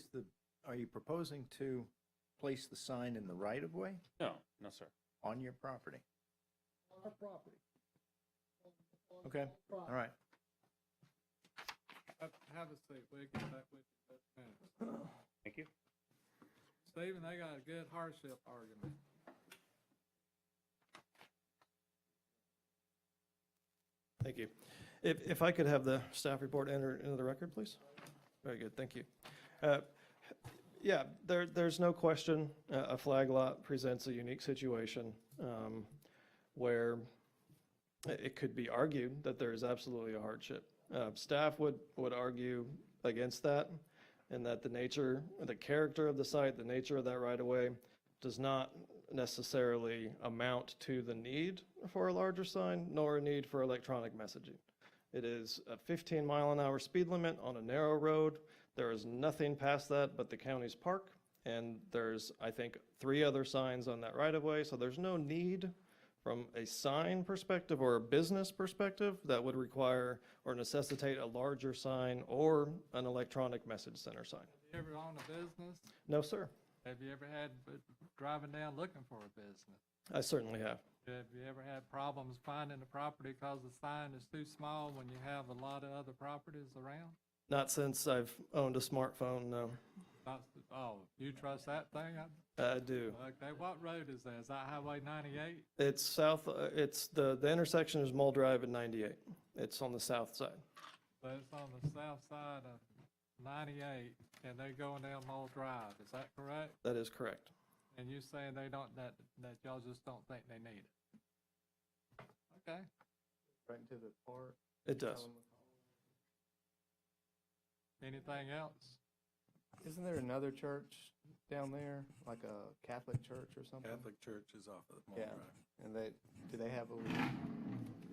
Are you proposing to place the sign in the right of way No, no, sir. on your property? Our property. Okay, all right. Have a seat. We'll get back with you in a minute. Thank you. Stephen, they got a good hardship argument. Thank you. If I could have the staff report entered into the record, please? Very good, thank you. Yeah, there's no question, a flag lot presents a unique situation where it could be argued that there is absolutely a hardship. Staff would argue against that. in that the character of the site, the nature of that right-of-way does not necessarily amount to the need for a larger sign, nor a need for electronic messaging. It is a 15-mile-an-hour speed limit on a narrow road. There is nothing past that but the county's park, and there's, I think, 3 other signs on that right-of-way, so there's no need from a sign perspective or a business perspective that would require or necessitate a larger sign or an electronic message center sign. Have you ever owned a business? No, sir. Have you ever had driving down looking for a business? I certainly have. Have you ever had problems finding the property because the sign is too small when you have a lot of other properties around? Not since I've owned a smartphone, no. Oh, you trust that thing? I do. Okay, what road is that? Is that Highway 98? It's south, it's the intersection is Mole Drive at 98. It's on the south side. So it's on the south side of 98, and they're going down Mole Drive. Is that correct? That is correct. And you're saying they don't, that y'all just don't think they need it? Okay. Right into the park. It does. Anything else? Isn't there another church down there, like a Catholic church or something? Catholic Church is off of Mall Yeah, Drive. and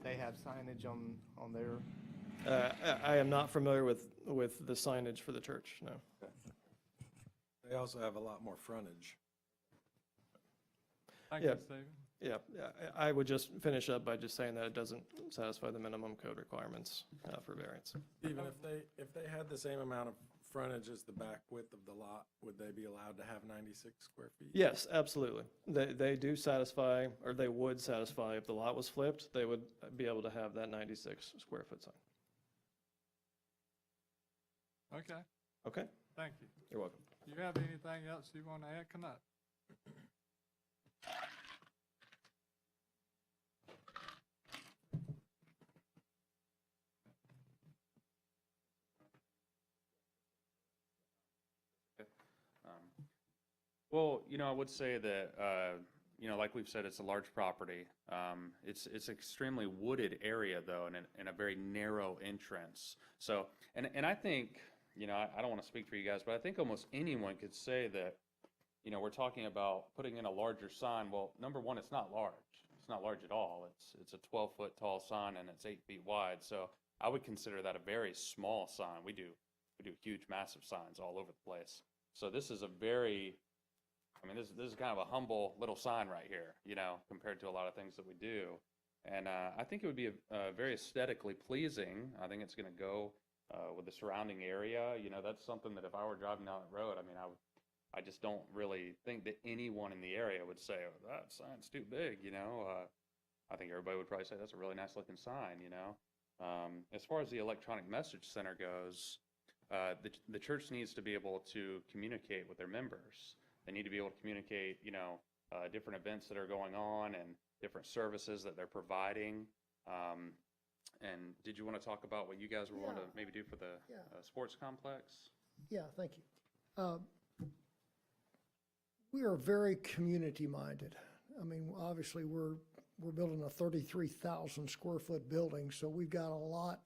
they have signage on their, I am not familiar with the signage for the church, no. They also have a lot more frontage. Thank Yeah. you, Stephen. Yeah, I would just finish up by just saying that it doesn't satisfy the minimum code requirements for variance. Even if they had the same amount of frontage as the back width of the lot, would they be allowed to have 96 square feet? Yes, absolutely. They do satisfy, or they would satisfy, if the lot was flipped, they would be able to have that 96 square foot sign. Okay, Okay, thank you. you're welcome. You have anything else you want to add, Canuck? Well, I would say that, like we've said, it's a large property. It's extremely wooded area, though, and a very narrow entrance. So, and I think, I don't want to speak for you guys, but I think almost anyone could say that, we're talking about putting in a larger sign. Well, number one, it's not large. It's not large at all. It's a 12-foot tall sign, and it's 8 feet wide. So I would consider that a very small sign. We do huge, massive signs all over the place. So this is this is kind of a humble little sign right here, compared to a lot of things that we do. And I think it would be very aesthetically pleasing. I think it's going to go with the surrounding area. That's something that if I were driving down that road, I just don't really think that anyone in the area would say, oh, that sign's too big, I think everybody would probably say that's a really nice looking sign, As far as the electronic message center goes, the church needs to be able to communicate with their members. They need to be able to communicate, different events that are going on and different services that they're providing. And did you want to talk about what you guys were wanting to maybe do for the sports complex? Yeah, thank you. We are very community-minded. Obviously, we're building a 33,000 square foot building, so we've got a lot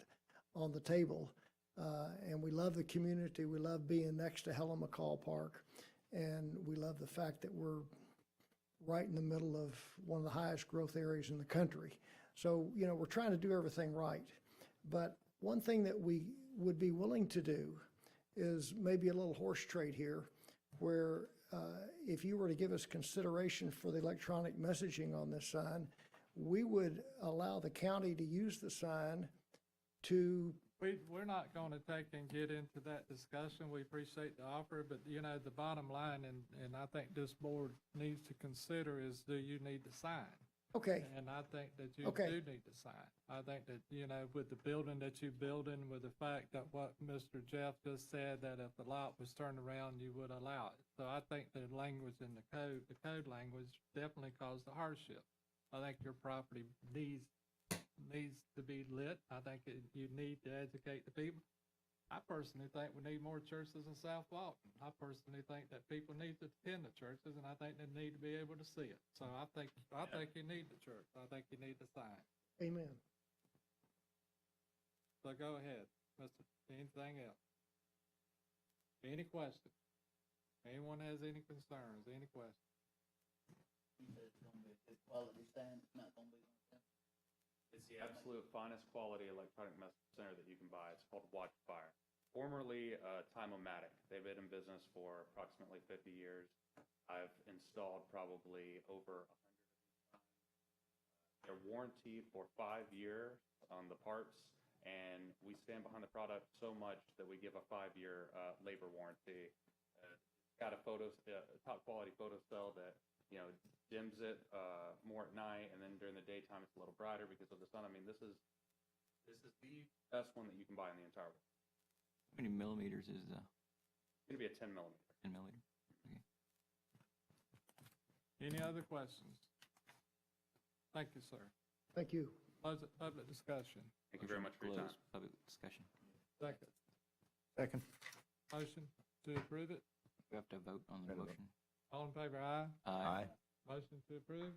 on the table. And we love the community. We love being next to Helen McCall Park. And we love the fact that we're right in the middle of one of the highest growth areas in the country. So, we're trying to do everything right. But one thing that we would be willing to do is maybe a little horse trade here, where if you were to give us consideration for the electronic messaging on this sign, we would allow the county to use the sign to... We're not going to take and get into that discussion. We appreciate the offer, but the bottom line, and I think this board needs to consider is, do you need the sign? Okay. And I think that you Okay. do need the sign. I think that, with the building that you're building, with the fact that what Mr. Jeff just said, that if the lot was turned around, you would allow it. So I think the language in the code language definitely caused a hardship. I think your property needs to be lit. I think you need to educate the people. I personally think we need more churches in South Walton. I personally think that people need to attend the churches, and I think they need to be able to see it. So I think you need the church. I think you need the sign. Amen. So go ahead, Mr. Anything else? Any questions? Anyone has any concerns, any questions? It's the absolute finest quality electronic message center that you can buy. It's called Watchfire. Formerly Time-O-Matic. They've been in business for approximately 50 years. I've installed probably over 100 of these. They're warranted for 5 years on the parts, and we stand behind the product so much that we give a 5-year labor warranty. It's got a top quality photo cell that dims it more at night, and then during the daytime it's a little brighter because of the sun. I mean, this is the best one that you can buy in the entire world. How many millimeters is the? It's gonna be a 10 millimeter. 10 millimeter. Okay. Any other questions? Thank you, sir. Thank you. Close it, public discussion. Thank you very much for your time. Close public discussion. Second. Second. Motion to approve it. We have to vote on the Gotta motion. All in favor, aye. Aye. Motion to approve.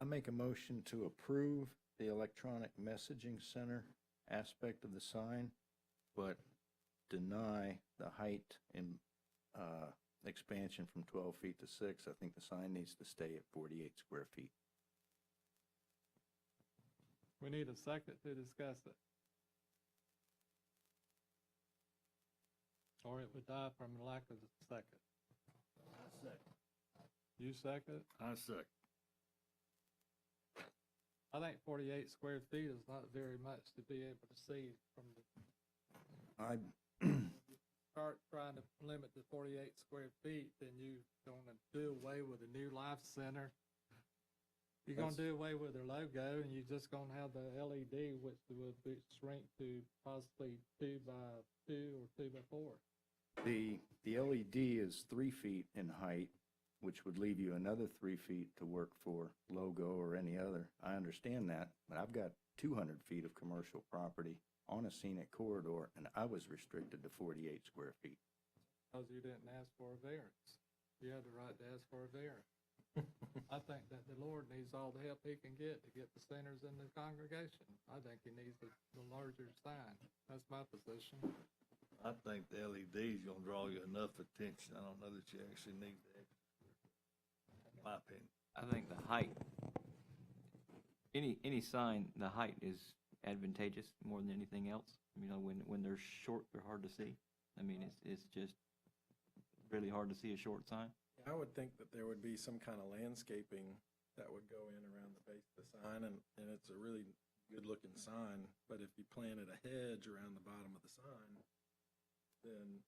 I make a motion to approve the electronic messaging center aspect of the sign, but deny the height and expansion from 12 feet to 6. I think the sign needs to stay at 48 square feet. We need a second to discuss it. Or it would die from lack of a second. You second? I second. I think 48 square feet is not very much to be able to see from the, I start trying to limit to 48 square feet, then you're gonna do away with the new life center. You're gonna do away with their logo, and you're just gonna have the LED, which would be shrink to possibly 2 by 2 or 2 by 4. The LED is 3 feet in height, which would leave you another 3 feet to work for logo or any other. I understand that, but I've got 200 feet of commercial property on a scenic corridor, and I was restricted to 48 square feet. Because you didn't ask for a variance. You had the right to ask for a variance. I think that the Lord needs all the help he can get to get the sinners in the congregation. I think he needs the larger sign. That's my position. I think the LED's gonna draw you enough attention. I don't know that you actually need the extra. In my opinion. I think the height, any sign, the height is advantageous more than anything else. When they're short, they're hard to see. I mean, it's just really hard to see a short sign. I would think that there would be some kind of landscaping that would go in around the base of the sign, and it's a really good-looking sign, but if you planted a hedge around the bottom of the sign, then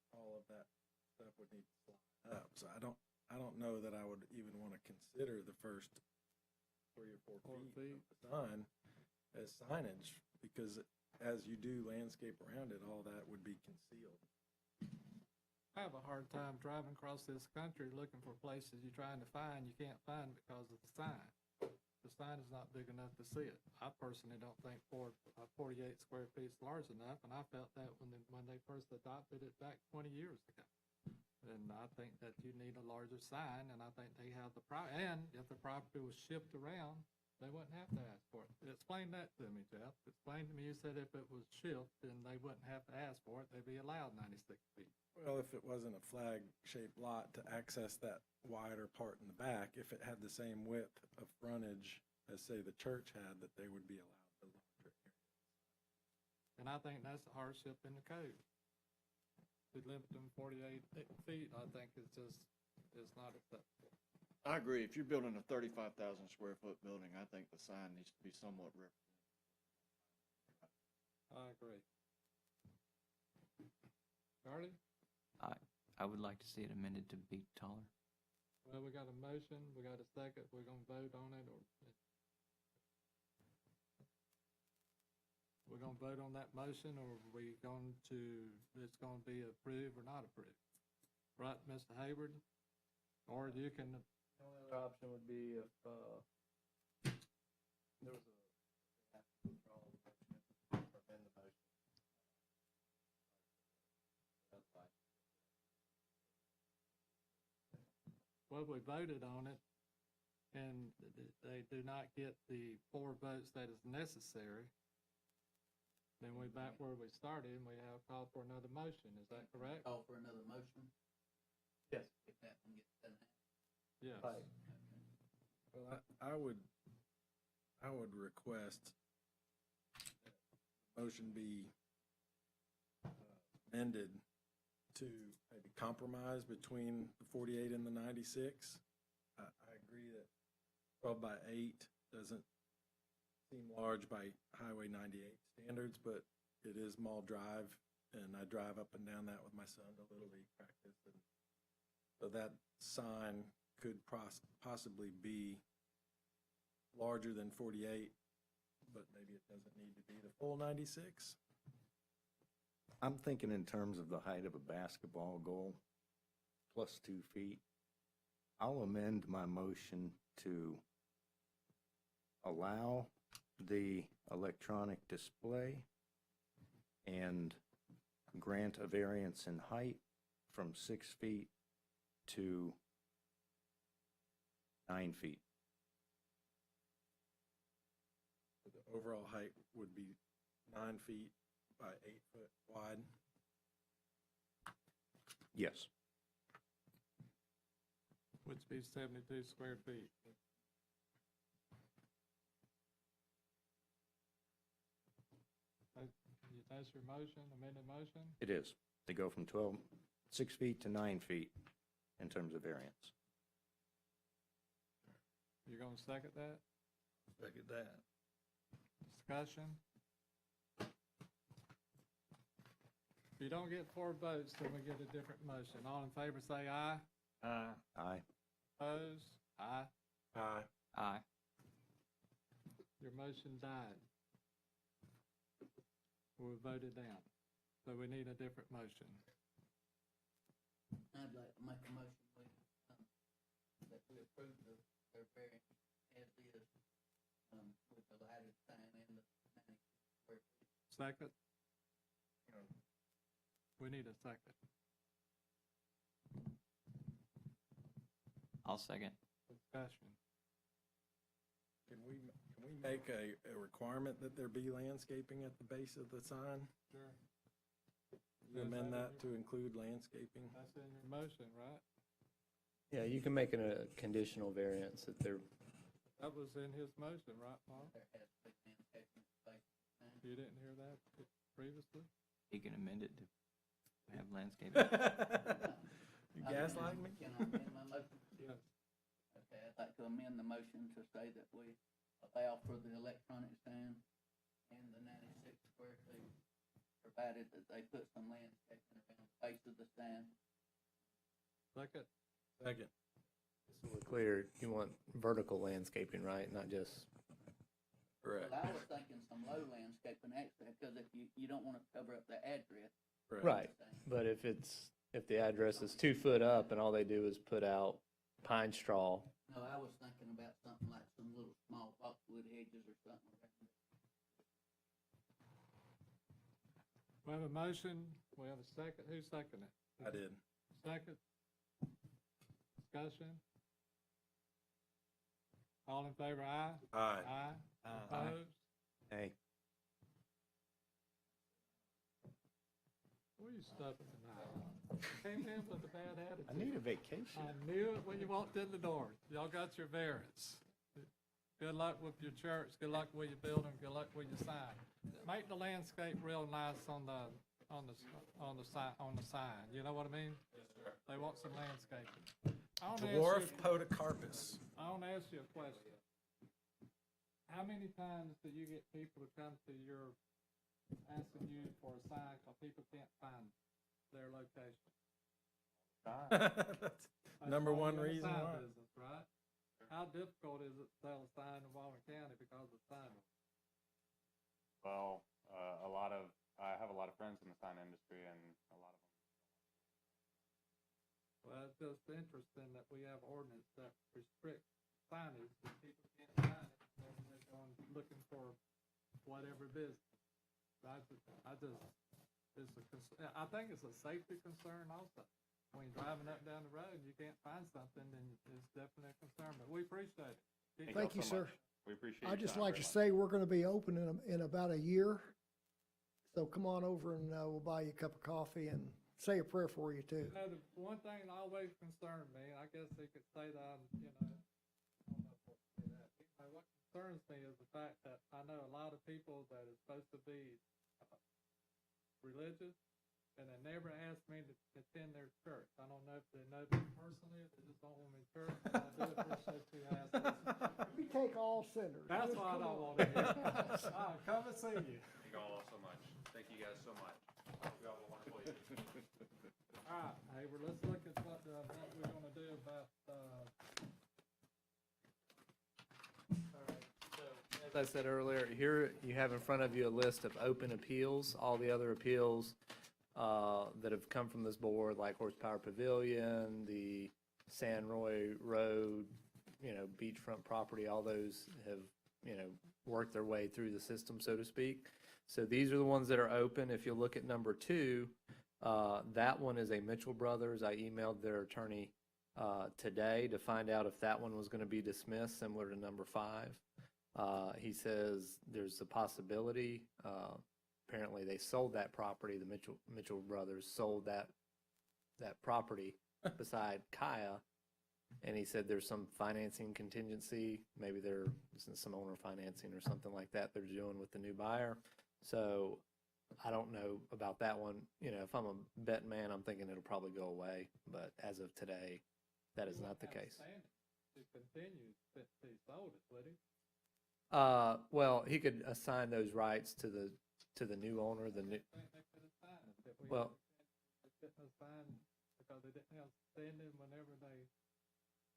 all of that stuff would need to slide up. So I don't know that I would even want to consider the first 3 or 4 feet of the sign as signage, because as you do landscape around it, all that would be concealed. I have a hard time driving across this country looking for places you're trying to find, you can't find because of the sign. The sign is not big enough to see it. I personally don't think 48 square feet is large enough, and I felt that when they first adopted it back 20 years ago. And I think that you need a larger sign, and I think they have and if the property was shipped around, they wouldn't have to ask for it. Explain that to me, Jeff. Explain to me, you said if it was shipped, then they wouldn't have to ask for it, they'd be allowed 96 feet. Well, if it wasn't a flag-shaped lot to access that wider part in the back, if it had the same width of frontage as, say, the church had, that they would be allowed the larger area. And I think that's a hardship in the code. To limit them 48 feet, I think it's not acceptable. I agree. If you're building a 35,000 square foot building, I think the sign needs to be somewhat representative. I agree. Charlie? I would like to see it amended to be taller. Well, we got a motion, we got a second, we're gonna vote on it, or we're gonna vote on that motion, or are we going to, it's gonna be approved or not approved? Right, Mr. Hayward? Or you can, The only other option would be if there was a withdrawal motion or amend the motion. well, we voted on it, and they do not get the 4 votes that is necessary, Then we back where we started, and we have called for another motion, is that correct? Call for another motion? Yes. If that one gets done. Yes. Right. Well, I would request that the motion be amended to maybe compromise between the 48 and the 96. I agree that 12 by 8 doesn't seem large by Highway 98 standards, but it is Mall Drive, and I drive up and down that with my son to Little League practice. And so that sign could possibly be larger than 48, but maybe it doesn't need to be the full 96. I'm thinking in terms of the height of a basketball goal, plus 2 feet. I'll amend my motion to allow the electronic display and grant a variance in height from 6 feet to 9 feet. The overall height would be 9 feet by 8 foot wide. Yes. Which be 72 square feet. That's your motion, amended motion? It is. They go from 6 feet to 9 feet in terms of variance. You're gonna second that? Second that. Discussion? If you don't get 4 votes, then we get a different motion. All in favor, say aye. Aye. Opposed? Aye. Aye. Aye. Your motion died. We voted down. So we need a different motion. I'd like to make a motion that we approve their variance as is, with the lighted sign and the 90 square feet. Second? We need a second. I'll second. Discussion. Can we make a requirement that there be landscaping at the base of the sign? Sure. You amend that to include landscaping? That's in your motion, right? Yeah, you can make it a conditional variance that they're, That was in his motion, right, Paul? There has to be landscaping at the base of the sign. You didn't hear that previously? He can amend it to have landscaping. You gaslight me? Can I amend my motion? Yes. Okay, I'd like to amend the motion to say that we allow for the electronic sign and the 96 square feet, provided that they put some landscaping around the base of the sign. Second? Second. so we're clear, you want vertical landscaping, right? Not just, Correct. Well, I was thinking some low landscaping actually, because if you don't want to cover up the address. Correct. right. But if the address is 2 foot up and all they do is put out pine straw, No, I was thinking about something like some little small boxwood hedges or something around it. We have a motion, we have a second, who seconded it? I did. Second? Discussion? All in favor, aye? Aye. Aye. Opposed? Hey. Where you stopping tonight? Came in with a bad attitude. I need a vacation. I knew it when you walked in the door. Y'all got your variance. Good luck with your church, good luck with your building, good luck with your sign. Make the landscape real nice on the sign, you know what I mean? Yes, sir. They want some landscaping. I wanna ask Dwarf you- podocarpus. I want to ask you a question. How many times do you get people to come to your, asking you for a sign because people can't find their location? That's number why one you're in the reason sign why. business, right? How difficult is it to sell a sign in Wallen County because of sign? Well, I have a lot of friends in the sign industry, and a lot of them. Well, it's just interesting that we have ordinance that restrict signage, that people can't sign it, and they're going looking for whatever business. I think it's a safety concern also. When you're driving up down the road and you can't find something, then it's definitely a concern, but we appreciate it. Thank you, so sir. much. We appreciate I'd your just time like very to much. say we're going to be open in about a year. So come on over and we'll buy you a cup of coffee and say a prayer for you too. You know, the one thing that always concerned me, I guess they could say that I'm, I don't know if I can say that. What concerns me is the fact that I know a lot of people that are supposed to be religious, and they never asked me to attend their church. I don't know if they know me personally, if they just don't want me in church, but I do appreciate you asking. We take all sinners. That's Just what I come don't on. want to hear. I'll come and see you. Thank you all so much. Thank you guys so much. Hope you have a wonderful evening. All right, hey, well, let's look at what we're gonna do about, As I said earlier, here you have in front of you a list of open appeals, all the other appeals that have come from this board, like Horsepower Pavilion, the San Roy Road, beachfront property, all those have, worked their way through the system, so to speak. So these are the ones that are open. If you look at number 2, that one is a Mitchell Brothers. I emailed their attorney today to find out if that one was going to be dismissed, similar to number 5. He says there's a possibility. Apparently, they sold that property. The Mitchell Brothers sold that property beside Kaya, and he said there's some financing contingency. Maybe there's some owner financing or something like that they're doing with the new buyer. So I don't know about that one. If I'm a betting man, I'm thinking it'll probably go away. But as of today, that is not the case. to continue since he sold it, would he? Well, he could assign those rights to the new owner. The new. I think they could have signed it. If we Well, they couldn't have signed because they didn't have standing whenever they.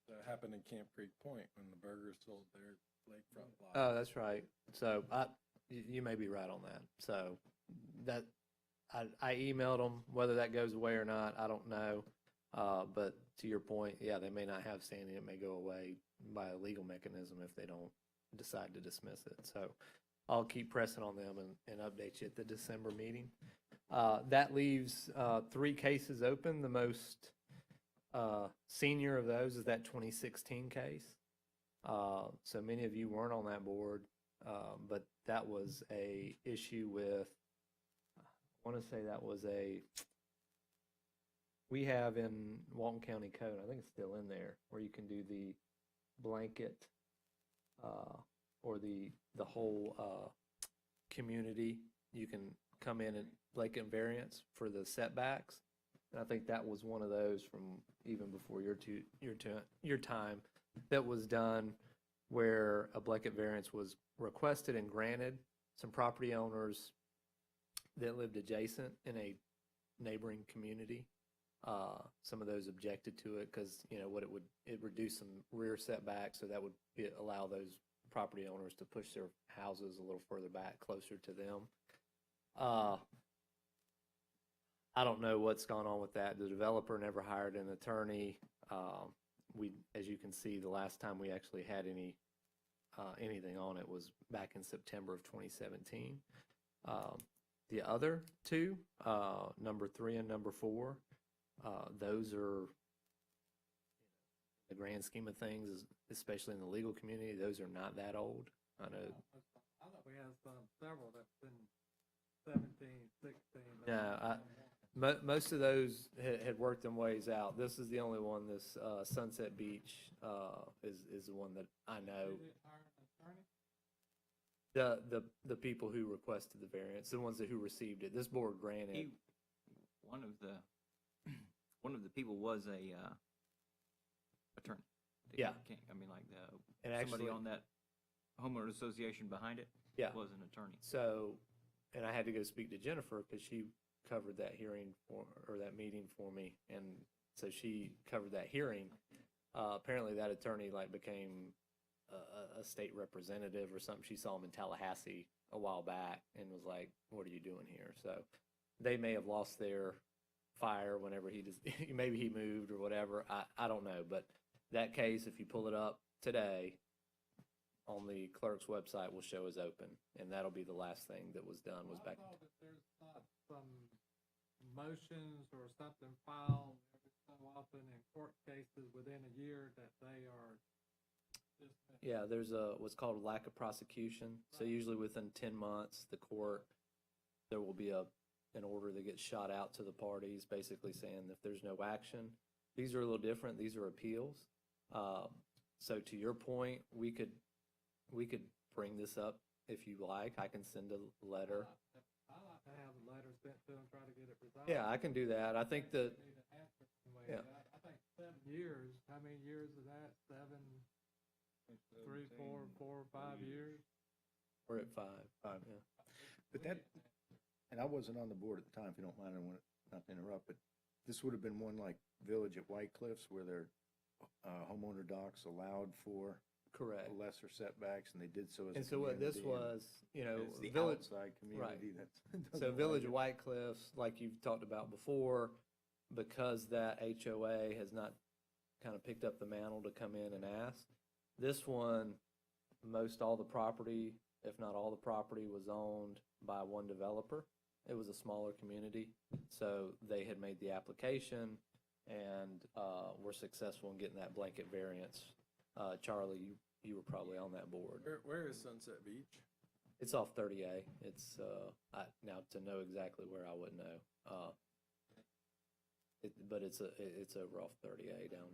That happened in Camp Creek Point when the Burgers sold their lakefront lot. Oh, that's right. So you may be right on that. So that I emailed them. Whether that goes away or not, I don't know. But to your point, yeah, they may not have standing. It may go away by a legal mechanism if they don't decide to dismiss it. So I'll keep pressing on them and update you at the December meeting. That leaves 3 cases open. The most senior of those is that 2016 case. So many of you weren't on that board, but that was a issue with, I want to say that was we have in Walton County Code, I think it's still in there, where you can do the blanket or the whole community. You can come in and blanket variance for the setbacks. And I think that was one of those from even before your time that was done, where a blanket variance was requested and granted. Some property owners that lived adjacent in a neighboring community, some of those objected to it because it reduced some rear setbacks, so that would allow those property owners to push their houses a little further back, closer to them. I don't know what's gone on with that. The developer never hired an attorney. As you can see, the last time we actually had anything on it was back in September of 2017. The other 2, number 3 and number 4, those are, the grand scheme of things, especially in the legal community, those are not that old. I know. I thought we had several that's been 17, 16. No, most of those had worked them ways out. This is the only one. This Sunset Beach is the one that I know. You didn't hire an attorney? The people who requested the variance, the ones who received it. This board granted. One of the people was a attorney. Yeah. And Somebody actually, on that homeowner association behind it. Yeah. Was an attorney. So, and I had to go speak to Jennifer because she covered that hearing or that meeting for me, and so she covered that hearing. Apparently, that attorney became a state representative or something. She saw him in Tallahassee a while back and was like, "What are you doing here?" So they may have lost their fire whenever maybe he moved or whatever. I don't know, but that case, if you pull it up today on the clerk's website, will show as open, and that'll be the last thing that was done. Was back. I thought that there's not some motions or something filed every so often in court cases within a year that they are dismissed. Yeah, there's what's called lack of prosecution. So usually within 10 months, the court there will be an order that gets shot out to the parties, basically saying if there's no action, these are a little different, these are appeals. So to your point, we could bring this up if you like. I can send a letter. I like to have a letter sent to them, try to get it resolved. Yeah, I can do that. I think that, Need an answer from me. Yeah. I think 7 years, how many years is that? 7, 3, 4, 5 years? we're at 5, yeah. But that, and I wasn't on the board at the time, if you don't mind, I want not to interrupt, but this would have been one like Village at White Cliffs where their homeowner docks allowed for Correct. lesser setbacks, and they did so as a And so what this community, and was, you know, it's the Village, outside community that's. so Village of White Cliffs, like you've talked about before, because that HOA has not kind of picked up the mantle to come in and ask. This one, most all the property, if not all the property, was owned by one developer. It was a smaller community, so they had made the application and were successful in getting that blanket variance. Charlie, you were probably on that board. Where is Sunset Beach? It's off 30A. It's, now to know exactly where I wouldn't know. But it's over off 30A down.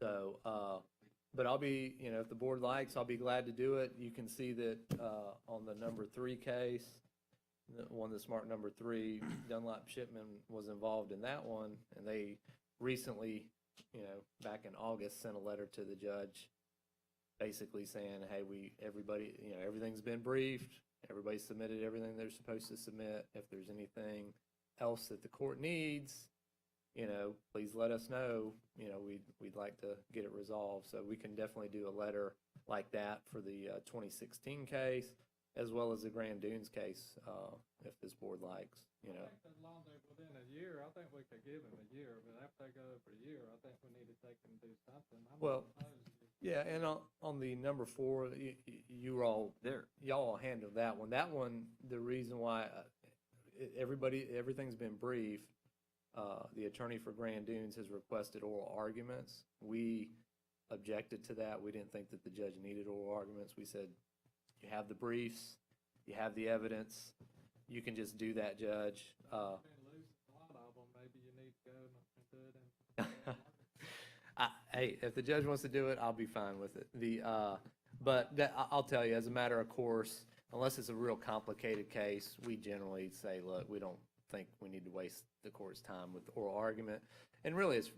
So, but I'll be, you know, if the board likes, I'll be glad to do it. You can see that on the number 3 case, the one that's marked number 3, Dunlap Shipman was involved in that one, and they recently, you know, back in August, sent a letter to the judge basically saying, hey, everybody, you know, everything's been briefed, everybody submitted everything they're supposed to submit. If there's anything else that the court needs, you know, please let us know. You know, we'd like to get it resolved. So we can definitely do a letter like that for the 2016 case, as well as the Grand Dunes case, if this board likes, you know. I think as long as they're within a year, I think we could give them a year, but after they go over a year, I think we need to take them and do something. I'm not Well, opposed to it. yeah, and on the number 4, you were all There. y'all handled that one. That one, the reason why everything's been briefed. The attorney for Grand Dunes has requested oral arguments. We objected to that. We didn't think that the judge needed oral arguments. We said, you have the briefs, you have the evidence, you can just do that, Judge. Been losing a lot of them, maybe you need to go and do it. Hey, if the judge wants to do it, I'll be fine with it. But I'll tell you, as a matter of course, unless it's a real complicated case, we generally say, look, we don't think we need to waste the court's time with oral argument. And really, it's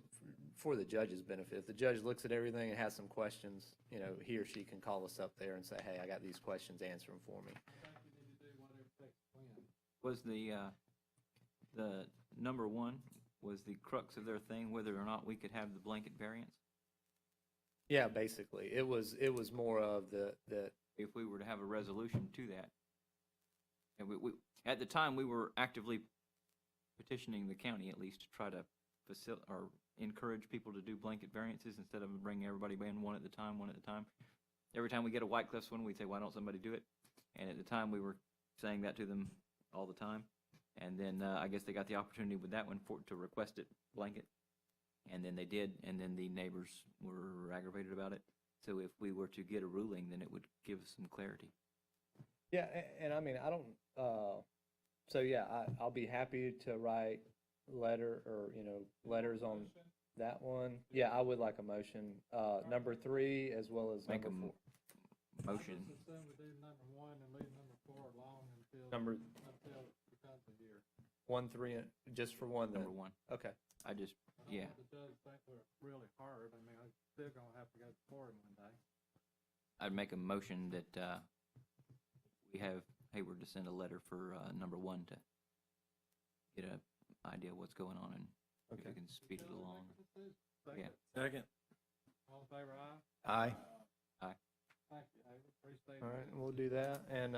for the judge's benefit. If the judge looks at everything and has some questions, you know, he or she can call us up there and say, hey, I got these questions, answer them for me. I think you need to do whatever it takes to win. Was the number 1, was the crux of their thing whether or not we could have the blanket variance? Yeah, basically. It was more of the If we were to have a resolution to that. And we at the time, we were actively petitioning the county at least to try to or encourage people to do blanket variances instead of bringing everybody in one at a time. Every time we get a White Cliffs one, we'd say, why don't somebody do it? And at the time, we were saying that to them all the time. And then I guess they got the opportunity with that one to request it blanket. And then they did, and then the neighbors were aggravated about it. So if we were to get a ruling, then it would give us some clarity. Yeah, and I mean, I don't, so yeah, I'll be happy to write letters on that one. Yeah, I would like a motion, number 3 as well as Make number 4. Motion. I just assume we do number 1 and leave number 4 alone until Number it becomes a year. 1, 3, and just for one then? Number 1. Okay. I just, I don't yeah. want the judge to think we're really hard. I mean, I'm still gonna have to go to court one day. I'd make a motion that we have Hayward to send a letter for number 1 to get an idea of what's going on and if we can speed it along. Yeah. Second. All in favor, aye? Aye. Thank you, David. Appreciate it. All right, we'll do that. And,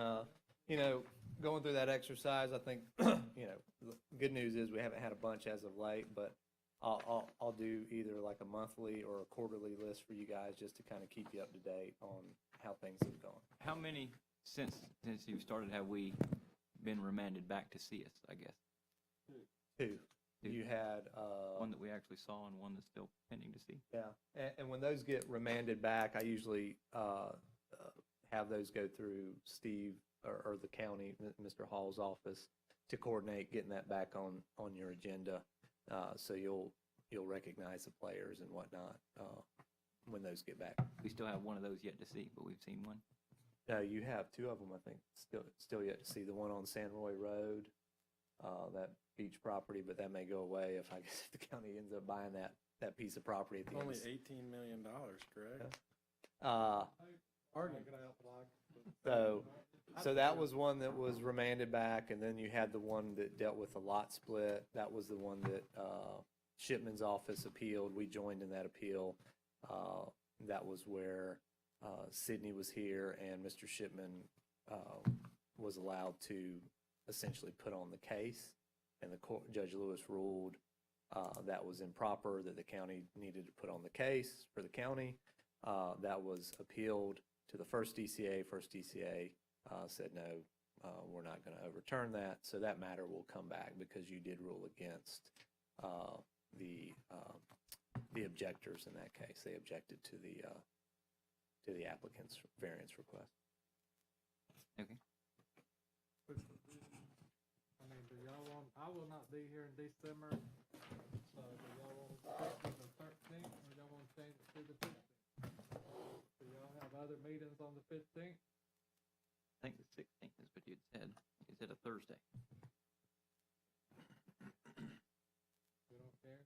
you know, going through that exercise, I think, you know, the good news is we haven't had a bunch as of late, but I'll do either like a monthly or a quarterly list for you guys just to kind of keep you up to date on how things have gone. How many, since you've started, have we been remanded back to see us, I guess? 2. You had, One that we actually saw and one that's still pending to see. yeah, and when those get remanded back, I usually have those go through Steve or the county, Mr. Hall's office, to coordinate getting that back on your agenda. So you'll recognize the players and whatnot when those get back. We still have one of those yet to see, but we've seen one. No, you have two of them, I think, still yet to see. The one on San Roy Road, that beach property, but that may go away if, I guess, if the county ends up buying that piece of property at the end. Only $18 million, correct? So that was one that was remanded back, and then you had the one that dealt with the lot split. That was the one that Shipman's office appealed. We joined in that appeal. That was where Sydney was here, and Mr. Shipman was allowed to essentially put on the case, and the court, Judge Lewis ruled that was improper, that the county needed to put on the case for the county. That was appealed to the first DCA. First DCA said, no, we're not going to overturn that. So that matter will come back because you did rule against the objectors in that case. They objected to the applicant's variance request. Okay. I mean, do y'all want, I will not be here in December, so do y'all want to stick with the 13th, or y'all want to change it to the 15th? Do y'all have other meetings on the 15th? I think the 16th is what you'd said. You said a Thursday. You don't care?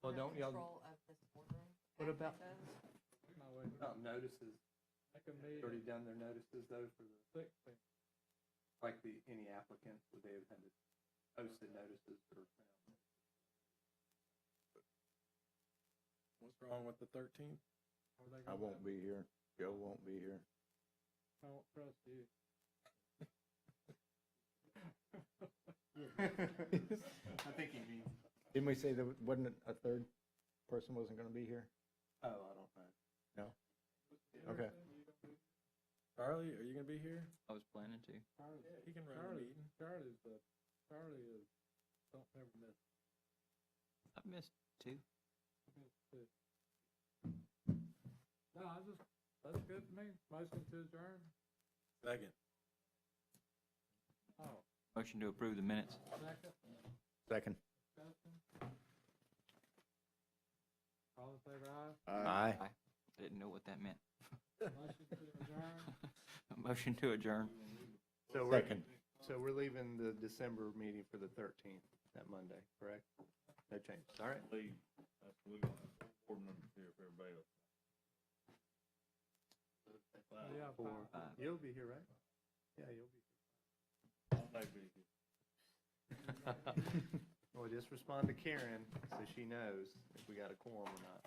Well, don't y'all, Control of this boardroom. what about No, wait, notices? I can meet Already done their notices though for the, 16th. like any applicant, would they have had to posted notices for? What's wrong with the 13th? Are they I gonna won't have- be here. Joe won't be here. I won't trust you. I think he means. Didn't we say there wasn't a third person wasn't going to be here? Oh, I don't know. No? Okay. Charlie, are you gonna be here? I was planning to. He can run the meeting. Charlie is, don't ever miss. I've missed two. No, that's good to me. Motion to adjourn. Second. Oh, Motion to approve the minutes. second, Second. discussion. All in favor, aye? Aye. I didn't know what that meant. Motion to adjourn. Motion to adjourn. So Second. we're leaving the December meeting for the 13th, that Monday, correct? No changes, all right? Leave. That's, we're gonna have board members here if everybody else. Yeah, fine. You'll be here, right? Yeah, you'll be I may be here. here. Well, just respond to Karen so she knows if we got a quorum or not.